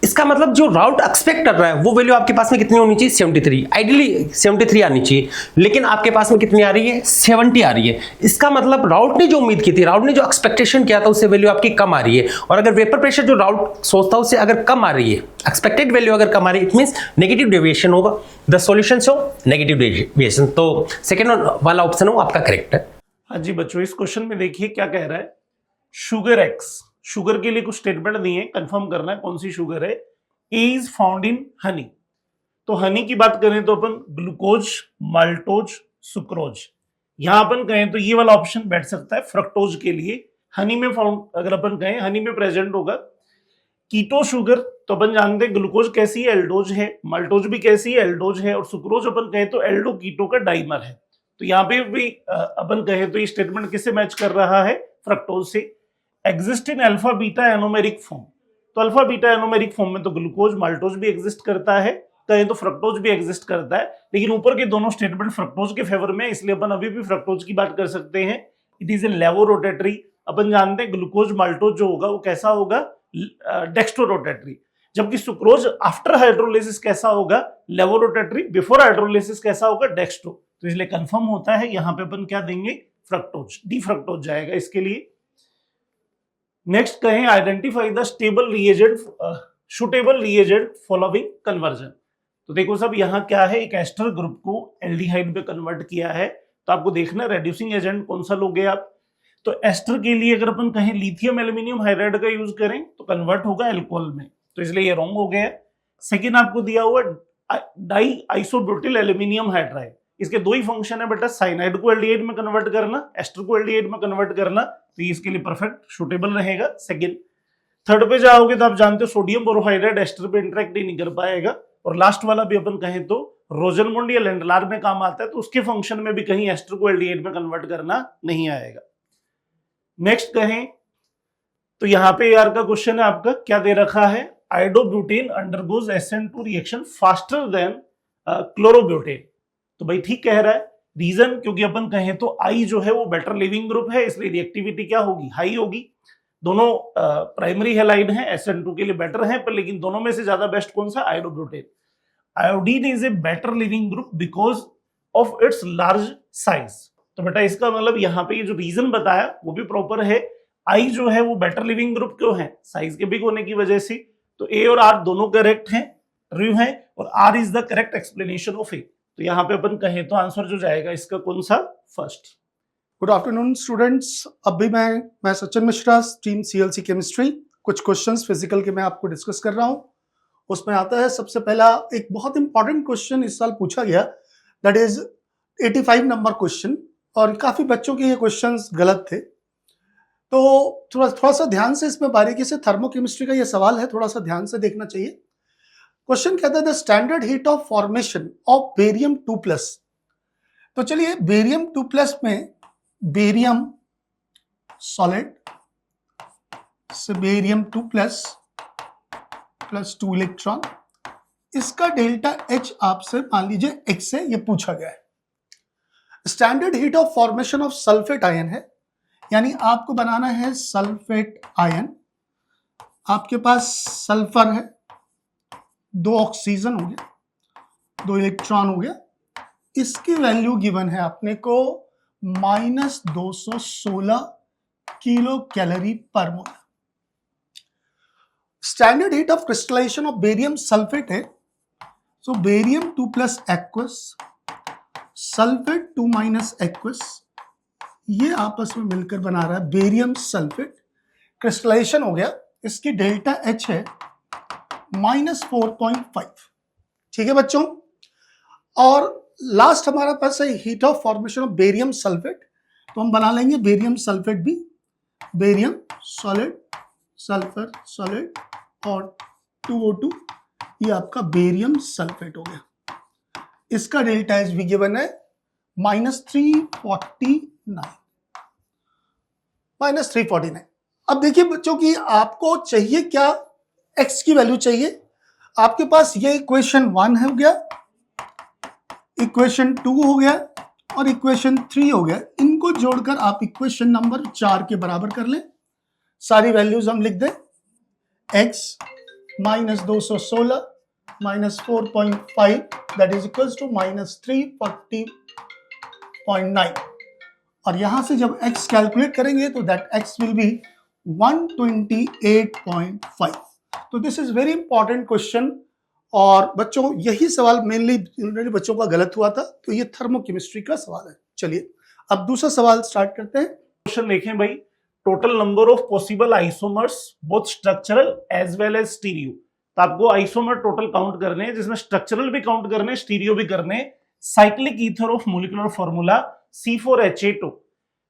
इसका मतलब जो राउट एक्सपेक्ट कर रहा है वो वैल्यू आपके पास में कितनी होनी चाहिए, 73, आइडियली 73 आनी चाहिए, लेकिन आपके पास में कितनी आ रही है, 70 आ रही है। इसका मतलब राउट ने जो उम्मीद की थी, राउट ने जो एक्सपेक्टेशन किया था उससे वैल्यू आपकी कम आ रही है। और अगर वेपर प्रेशर जो राउट सोचता उससे अगर कम आ रही है, एक्सपेक्टेड वैल्यू अगर कम आ रही है, इट मींस नेगेटिव डेविएशन होगा। The solution show negative deviation, तो सेकेंड वाला ऑप्शन हो आपका करेक्ट है। हाँ जी बच्चों, इस क्वेश्चन में देखिए क्या कह रहा है, शुगर एक्स, शुगर के लिए कुछ स्टेटमेंट दिए हैं, कंफर्म करना है कौन सी शुगर है। ए इज फाउंड इन हनी, तो हनी की बात करें तो अपन ग्लूकोज, माल्टोज, सुक्रोज, यहां अपन कहें तो ये वाला ऑप्शन बैठ सकता है फ्रक्टोज के लिए। हनी में फाउंड अगर अपन कहें हनी में प्रेजेंट होगा। कीटो शुगर तो अपन जानते हैं ग्लूकोज कैसी है, एल्डोज है, माल्टोज भी कैसी है, एल्डोज है, और सुक्रोज अपन कहें तो एल्डो कीटो का डाइमर है। तो यहाँ पे भी अपन कहें तो ये स्टेटमेंट किससे मैच कर रहा है, फ्रक्टोज से। Exist in alpha beta anomeric form, तो अल्फा बीटा एनोमेरिक फॉर्म में तो ग्लूकोज माल्टोज भी एग्जिस्ट करता है, कहें तो फ्रक्टोज भी एग्जिस्ट करता है, लेकिन ऊपर के दोनों स्टेटमेंट फ्रक्टोज के फेवर में, इसलिए अपन अभी भी फ्रक्टोज की बात कर सकते हैं। इट इज ए लेवोरोटेटरी, अपन जानते हैं ग्लूकोज माल्टोज जो होगा वो कैसा होगा, डेक्स्ट्रोरोटेटरी, जबकि सुक्रोज आफ्टर हाइड्रोलिसिस कैसा होगा, लेवोरोटेटरी, बिफोर हाइड्रोलिसिस कैसा होगा, डेक्स्ट्रो। तो इसलिए कंफर्म होता है यहाँ पे अपन क्या देंगे, फ्रक्टोज, डी फ्रक्टोज जाएगा इसके लिए। नेक्स्ट कहें identify the stable reagent, suitable reagent following conversion. तो देखो सब यहाँ क्या है, एक एस्टर ग्रुप को एल्डिहाइड पे कन्वर्ट किया है, तो आपको देखना रेड्यूसिंग एजेंट कौन सा लोगे आप। तो एस्टर के लिए अगर अपन कहें लिथियम एल्यूमिनियम हाइड्राइड का यूज करें तो कन्वर्ट होगा एल्कोहल में, तो इसलिए ये रॉन्ग हो गया। सेकेंड आपको दिया हुआ डाई आइसोब्यूटिल एल्यूमिनियम हाइड्राइड, इसके दो ही फंक्शन है बेटा, साइनाइड को एल्डिहाइड में कन्वर्ट करना, एस्टर को एल्डिहाइड में कन्वर्ट करना, तो इसके लिए परफेक्ट सूटेबल रहेगा सेकंड। थर्ड पे जाओगे तो आप जानते हो सोडियम बोरोहाइड्राइड एस्टर पे इंटरेक्ट ही नहीं कर पाएगा। और लास्ट वाला भी अपन कहें तो रोजनमुंड या लेंडलार में काम आता है, तो उसके फंक्शन में भी कहीं एस्टर को एल्डिहाइड में कन्वर्ट करना नहीं आएगा। नेक्स्ट कहें तो यहाँ पे यार का क्वेश्चन है आपका, क्या दे रखा है, iodobutane undergoes SN2 reaction faster than chlorobutane. तो भाई ठीक कह रहा है, रीजन क्योंकि अपन कहें तो आई जो है वो बेटर लिविंग ग्रुप है, इसलिए रिएक्टिविटी क्या होगी, हाई होगी। दोनों प्राइमरी हैलाइड हैं, SN2 के लिए बेटर हैं, पर लेकिन दोनों में से ज्यादा बेस्ट कौन सा, iodobutane. Iodine is a better leaving group because of its large size. तो बेटा इसका मतलब यहाँ पे ये जो रीजन बताया वो भी प्रॉपर है। आई जो है वो बेटर लिविंग ग्रुप क्यों है, साइज के बिग होने की वजह से। तो ए और आर दोनों करेक्ट हैं, ट्रू है, और R is the correct explanation of A. तो यहाँ पे अपन कहें तो आंसर जो जाएगा इसका कौन सा, फर्स्ट। गुड आफ्टरनून स्टूडेंट्स, अभी मैं Sachin Mishra, team CLC chemistry. कुछ क्वेश्चंस फिजिकल के मैं आपको डिस्कस कर रहा हूं। उसमें आता है सबसे पहला एक बहुत इंपॉर्टेंट क्वेश्चन इस साल पूछा गया, दैट इज 85 नंबर क्वेश्चन, और काफी बच्चों के ये क्वेश्चंस गलत थे, तो थोड़ा सा ध्यान से इसमें बारीकी से, थर्मोकेमिस्ट्री का ये सवाल है, थोड़ा सा ध्यान से देखना चाहिए। क्वेश्चन कहता है the standard heat of formation of barium 2+। तो चलिए बेरियम 2+ में बेरियम सॉलिड से बेरियम 2+ प्लस 2 इलेक्ट्रॉन, इसका डेल्टा H आपसे मान लीजिए X से ये पूछा गया है। Standard heat of formation of sulphate ion है, यानी आपको बनाना है सल्फेट आयन। आपके पास सल्फर है, 2 ऑक्सीजन हो गया, 2 इलेक्ट्रॉन हो गया, इसकी वैल्यू गिवन है अपने को -216 किलो कैलोरी पर mole. Standard heat of crystallisation of barium sulphate है, so barium 2 plus aqueous, sulphate 2 minus aqueous, ये आपस में मिलकर बना रहा है बेरियम सल्फेट। क्रिस्टलाइजेशन हो गया, इसकी डेल्टा एच है -4.5। ठीक है बच्चों, और लास्ट हमारा पास है heat of formation of barium sulphate, तो हम बना लेंगे बेरियम सल्फेट भी, बेरियम सॉलिड, सल्फर सॉलिड और 2O2, ये आपका बेरियम सल्फेट हो गया। इसका डेल्टा एच भी गिवन है -349। अब देखिए बच्चों की आपको चाहिए क्या, x की वैल्यू चाहिए। आपके पास ये इक्वेशन 1 हो गया, इक्वेशन 2 हो गया और इक्वेशन 3 हो गया। इनको जोड़कर आप इक्वेशन नंबर 4 के बराबर कर लें। सारी वैल्यूज हम लिख दें, x -216 -4.5 that is equals to -340.9, और यहां से जब x कैलकुलेट करेंगे तो दैट x विल बी 128.5। तो this is very important question, और बच्चों यही सवाल मेनली बच्चों का गलत हुआ था, तो ये थर्मोकेमिस्ट्री का सवाल है। चलिए अब दूसरा सवाल स्टार्ट करते हैं। क्वेश्चन देखें भाई, total number of possible isomers both structural as well as stereo. तो आपको आइसोमर टोटल काउंट करने हैं, जिसमें स्ट्रक्चरल भी काउंट करने हैं, स्टीरियो भी करने हैं। Cyclic ether of molecular formula C4H8O।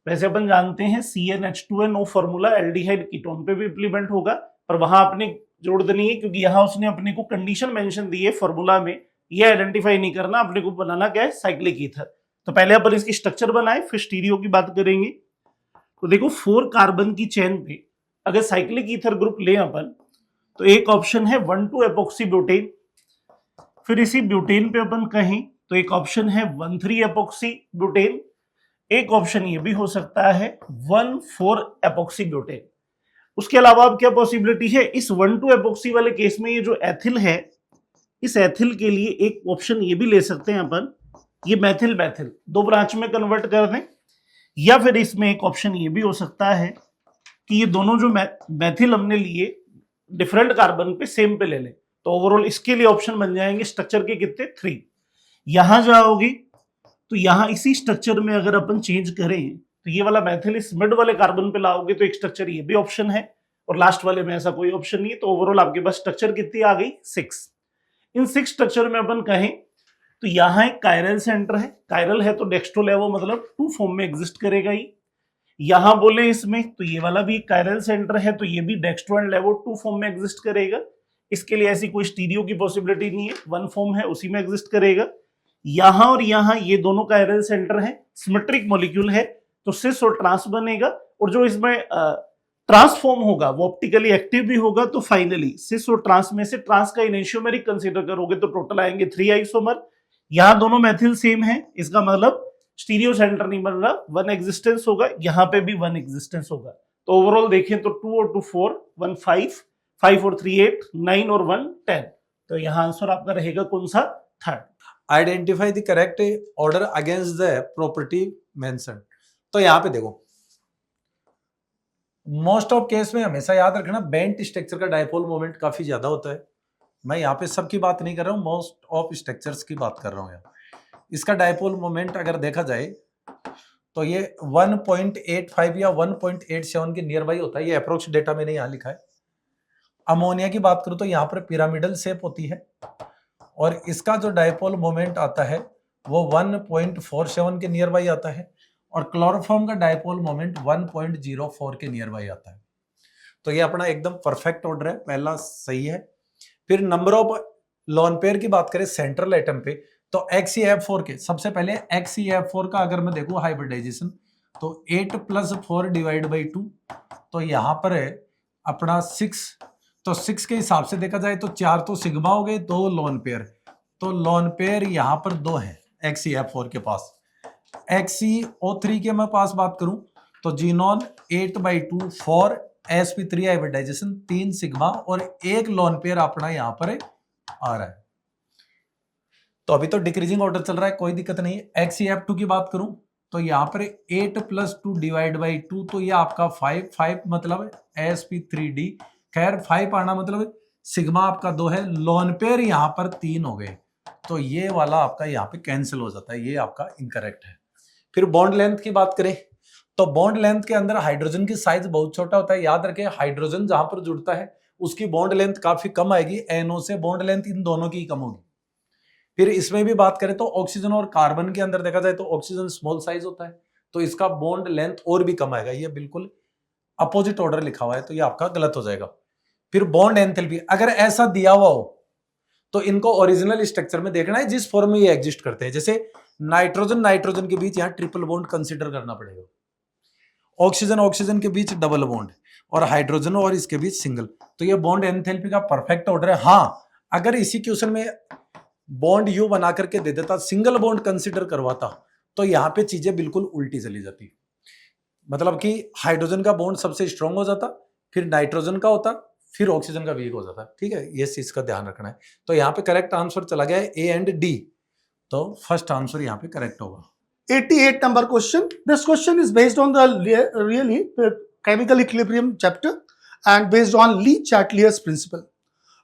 वैसे अपन जानते हैं CnH2NO फॉर्मूला एल्डिहाइड कीटोन पे भी इंप्लीमेंट होगा, पर वहां आपने जोड़ देनी है, क्योंकि यहां उसने अपने को कंडीशन मेंशन दी है फॉर्मूला में, ये आइडेंटिफाई नहीं करना, अपने को बनाना क्या है, साइक्लिक ईथर। तो पहले अपन इसकी स्ट्रक्चर बनाए, फिर स्टीरियो की बात करेंगे। तो देखो 4 कार्बन की चेन पे अगर साइक्लिक ईथर ग्रुप ले अपन, तो एक ऑप्शन है 1,2 एपोक्सी ब्यूटेन। फिर इसी ब्यूटेन पे अपन कहें तो एक ऑप्शन है 1,3 एपोक्सी ब्यूटेन। एक ऑप्शन ये भी हो सकता है 1,4 एपोक्सी ब्यूटेन। उसके अलावा अब क्या पॉसिबिलिटी है, इस 1,2 एपोक्सी वाले केस में ये जो एथिल है, इस एथिल के लिए एक ऑप्शन ये भी ले सकते हैं अपन, ये मैथिल मैथिल 2 ब्रांच में कन्वर्ट कर दें, या फिर इसमें एक ऑप्शन ये भी हो सकता है कि ये दोनों जो मैथिल हमने लिए डिफरेंट कार्बन पे सेम पे ले लें। तो ओवरऑल इसके लिए ऑप्शन बन जाएंगे स्ट्रक्चर के कितने, 3। यहां जाओगे तो यहां इसी स्ट्रक्चर में अगर अपन चेंज करें तो ये वाला मैथिल इस मिड वाले कार्बन पे लाओगे तो एक स्ट्रक्चर ये भी ऑप्शन है, और लास्ट वाले में ऐसा कोई ऑप्शन नहीं है। तो ओवरऑल आपके पास स्ट्रक्चर कितनी आ गई, 6। इन 6 स्ट्रक्चर में अपन कहें तो यहाँ एक कायरल सेंटर है, कायरल है तो डेक्स्ट्रोलेवो मतलब 2 फॉर्म में एग्जिस्ट करेगा ही। यहां बोले इसमें तो ये वाला भी कायरल सेंटर है, तो ये भी डेक्स्ट्रो एंड लेवो 2 फॉर्म में एग्जिस्ट करेगा। इसके लिए ऐसी कोई स्टीरियो की पॉसिबिलिटी नहीं है, 1 फॉर्म है उसी में एग्जिस्ट करेगा। यहां और यहां ये दोनों कायरल सेंटर है, सिमेट्रिक मॉलिक्यूल है, तो सिस और ट्रांस बनेगा, और जो इसमें ट्रांसफॉर्म होगा वो ऑप्टिकली एक्टिव भी होगा। तो फाइनली सिस और ट्रांस में से ट्रांस का एनेंशियोमेरिक कंसीडर करोगे तो टोटल आएंगे 3 आइसोमर। यहां दोनों मैथिल सेम है, इसका मतलब स्टीरियो सेंटर नहीं बन रहा, 1 एग्जिस्टेंस होगा, यहां पे भी 1 एग्जिस्टेंस होगा। तो ओवरऑल देखें तो 2 और 2 4, 1 5, 5 और 3 8, 9 और 1 10। तो यहां आंसर आपका रहेगा कौन सा, 3rd। Identify the correct order against the property mention. तो यहां पे देखो, मोस्ट ऑफ केस में हमेशा याद रखना बेंट स्ट्रक्चर का डायपोल मोमेंट काफी ज्यादा होता है। मैं यहाँ पे सबकी बात नहीं कर रहा हूँ, मोस्ट ऑफ स्ट्रक्चर्स की बात कर रहा हूँ। यहाँ इसका डायपोल मोमेंट अगर देखा जाए तो ये 1.85 या 1.87 के नियर बाई होता है, ये अप्रोक्स डेटा मैंने यहाँ लिखा है। अमोनिया की बात करूँ तो यहाँ पर पिरामिडल शेप होती है, और इसका जो डायपोल मोमेंट आता है वो 1.47 के नियर बाई आता है, और क्लोरोफॉर्म का डायपोल मोमेंट 1.04 के नियर बाई आता है। तो ये अपना एकदम परफेक्ट ऑर्डर है, पहला सही है। फिर नंबर ऑफ लोन पेयर की बात करें सेंट्रल एटम पे, तो XeF4 के सबसे पहले XeF4 का अगर मैं देखूं हाइब्रिडाइजेशन तो 8 + 4 डिवाइड बाई 2, तो यहाँ पर है अपना 6। तो 6 के हिसाब से देखा जाए तो 4 तो सिग्मा हो गए, 2 लोन पेयर, तो लोन पेयर यहाँ पर 2 है XeF4 के पास। XeO3 के मैं पास बात करूं तो जीनोन 8/2 4 sp3 हाइब्रिडाइजेशन 3 सिग्मा और 1 लोन पेयर अपना यहाँ पर आ रहा है। तो अभी तो डिक्रीजिंग ऑर्डर चल रहा है, कोई दिक्कत नहीं है। XeF2 की बात करूं तो यहाँ पर 8 + 2 डिवाइड बाई 2, तो ये आपका 5 मतलब sp3d खैर 5 आना मतलब सिग्मा आपका 2 है, लोन पेयर यहाँ पर 3 हो गए, तो ये वाला आपका यहाँ पे कैंसिल हो जाता है, ये आपका इनकरेक्ट है। फिर बॉन्ड लेंथ की बात करें तो बॉन्ड लेंथ के अंदर हाइड्रोजन की साइज बहुत छोटा होता है, याद रखें हाइड्रोजन जहां पर जुड़ता है उसकी बॉन्ड लेंथ काफी कम आएगी, NO से बॉन्ड लेंथ इन दोनों की कम होगी। फिर इसमें भी बात करें तो ऑक्सीजन और कार्बन के अंदर देखा जाए तो ऑक्सीजन स्मॉल साइज होता है, तो इसका बॉन्ड लेंथ और भी कम आएगा, ये बिल्कुल अपोजिट ऑर्डर लिखा हुआ है तो ये आपका गलत हो जाएगा। फिर बॉन्ड एंथैल्पी अगर ऐसा दिया हुआ हो तो इनको ओरिजिनल स्ट्रक्चर में देखना है जिस फॉर्म में ये एग्जिस्ट करते हैं। जैसे नाइट्रोजन नाइट्रोजन के बीच यहाँ ट्रिपल बॉन्ड कंसीडर करना पड़ेगा, ऑक्सीजन ऑक्सीजन के बीच डबल बॉन्ड, और हाइड्रोजन और इसके बीच सिंगल, तो ये बॉन्ड एंथैल्पी का परफेक्ट ऑर्डर है। हाँ, अगर इसी क्वेश्चन में बॉन्ड यू बना करके दे देता, सिंगल बॉन्ड कंसीडर करवाता, तो यहाँ पे चीजें बिल्कुल उल्टी चली जाती, मतलब कि हाइड्रोजन का बॉन्ड सबसे स्ट्रांग हो जाता, फिर नाइट्रोजन का होता, फिर ऑक्सीजन का वीक हो जाता। ठीक है, ये चीज का ध्यान रखना है। तो यहाँ पे करेक्ट आंसर चला गया है A एंड D, तो फर्स्ट आंसर यहाँ पे करेक्ट होगा। 88 number question. This question is based on the really the chemical equilibrium chapter and based on Lee-Chateliers principle.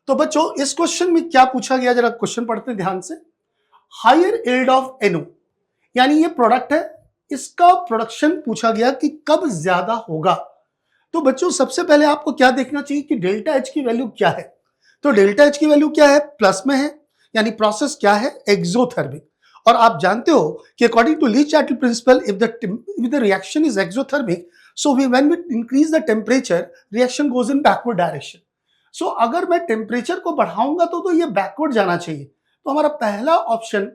तो बच्चों इस क्वेश्चन में क्या पूछा गया, जरा क्वेश्चन पढ़ते हैं ध्यान से। हायर यील्ड ऑफ NO, यानी ये प्रोडक्ट है, इसका प्रोडक्शन पूछा गया कि कब ज्यादा होगा। तो बच्चों सबसे पहले आपको क्या देखना चाहिए कि डेल्टा H की वैल्यू क्या है। तो डेल्टा H की वैल्यू क्या है, प्लस में है, यानी प्रोसेस क्या है, एक्सोथर्मिक। और आप जानते हो कि according to Le Chatelier principle if the reaction is exothermic, so when we increase the temperature reaction goes in backward direction. So अगर मैं टेम्परेचर को बढ़ाऊंगा तो ये बैकवर्ड जाना चाहिए। तो हमारा पहला ऑप्शन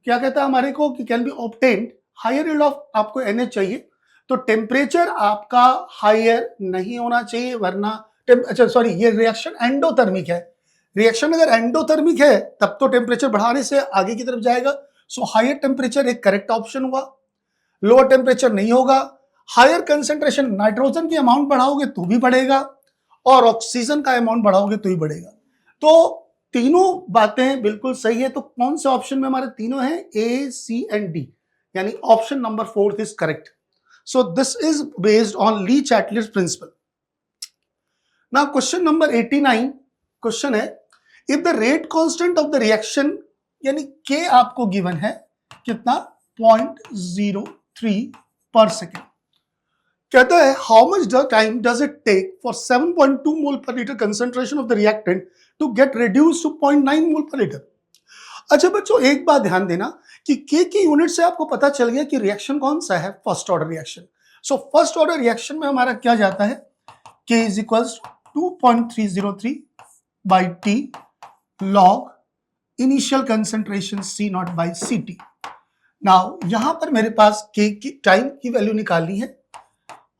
क्या कहता है हमारे को कि can be obtained higher yield of, आपको NH चाहिए, तो टेम्परेचर आपका हायर नहीं होना चाहिए, वरना अच्छा सॉरी ये रिएक्शन एंडोथर्मिक है, रिएक्शन अगर एंडोथर्मिक है तब तो टेम्परेचर बढ़ाने से आगे की तरफ जाएगा। सो हायर टेम्परेचर एक करेक्ट ऑप्शन हुआ, लोअर टेम्परेचर नहीं होगा। हायर कंसेंट्रेशन, नाइट्रोजन की अमाउंट बढ़ाओगे तो भी बढ़ेगा और ऑक्सीजन का अमाउंट बढ़ाओगे तो भी बढ़ेगा। तो तीनों बातें बिल्कुल सही है। तो कौन से ऑप्शन में हमारे तीनों हैं, A, C एंड D, यानी option number 4 is correct. So this is based on Le Chatelier's principle. Now question number 89 question है, if the rate constant of the reaction, यानी K आपको गिवन है कितना, 0.03 पर सेकेंड। कहता है how much the time does it take for 7.2 mole पर litre concentration of the reactant to get reduce to 0.9 mole पर लीटर। अच्छा बच्चों एक बात ध्यान देना कि K की यूनिट से आपको पता चल गया कि रिएक्शन कौन सा है, first order reaction. So first order reaction में हमारा क्या जाता है, K is equals 2.303 by T log initial concentration C0 by Ct। Now यहां पर मेरे पास K की टाइम की वैल्यू निकालनी है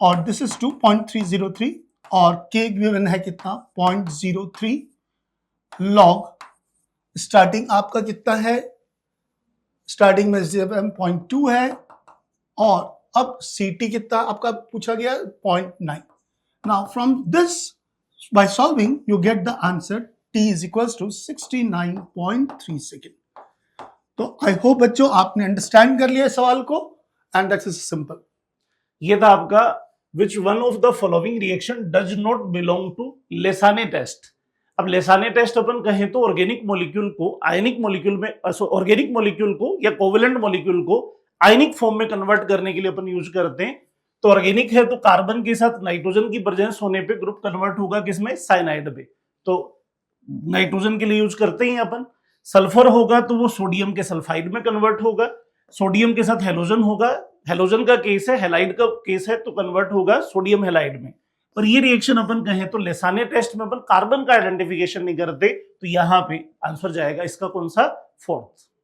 और दिस इज 2.303 और K गिवन है कितना, 0.03 लॉग, स्टार्टिंग आपका कितना है, स्टार्टिंग में 0.2 है और अब Ct कितना आपका पूछा गया, 0.9। Now from this by solving you get the answer T is equals to 69.3 second. तो आई होप बच्चों आपने अंडरस्टैंड कर लिया सवाल को, एंड दैट्स इज सिंपल। ये था आपका which one of the following reaction does not belong to Lassaigne test. अब लेसाने टेस्ट अपन कहें तो ऑर्गेनिक मॉलिक्यूल को आयनिक मॉलिक्यूल में, ऑर्गेनिक मॉलिक्यूल को या कोवेलेंट मॉलिक्यूल को आयनिक फॉर्म में कन्वर्ट करने के लिए अपन यूज करते हैं। तो ऑर्गेनिक है तो कार्बन के साथ नाइट्रोजन की प्रेजेंस होने पे ग्रुप कन्वर्ट होगा किसमें, साइनाइड पे, तो नाइट्रोजन के लिए यूज करते हैं अपन। सल्फर होगा तो वो सोडियम के सल्फाइड में कन्वर्ट होगा, सोडियम के साथ हेलोजन होगा, हेलोजन का केस है, हेलाइड का केस है तो कन्वर्ट होगा सोडियम हेलाइड में। और ये रिएक्शन अपन कहें तो लेसाने टेस्ट में अपन कार्बन का आइडेंटिफिकेशन नहीं करते, तो यहां पे आंसर जाएगा इसका कौन सा, फोर्थ।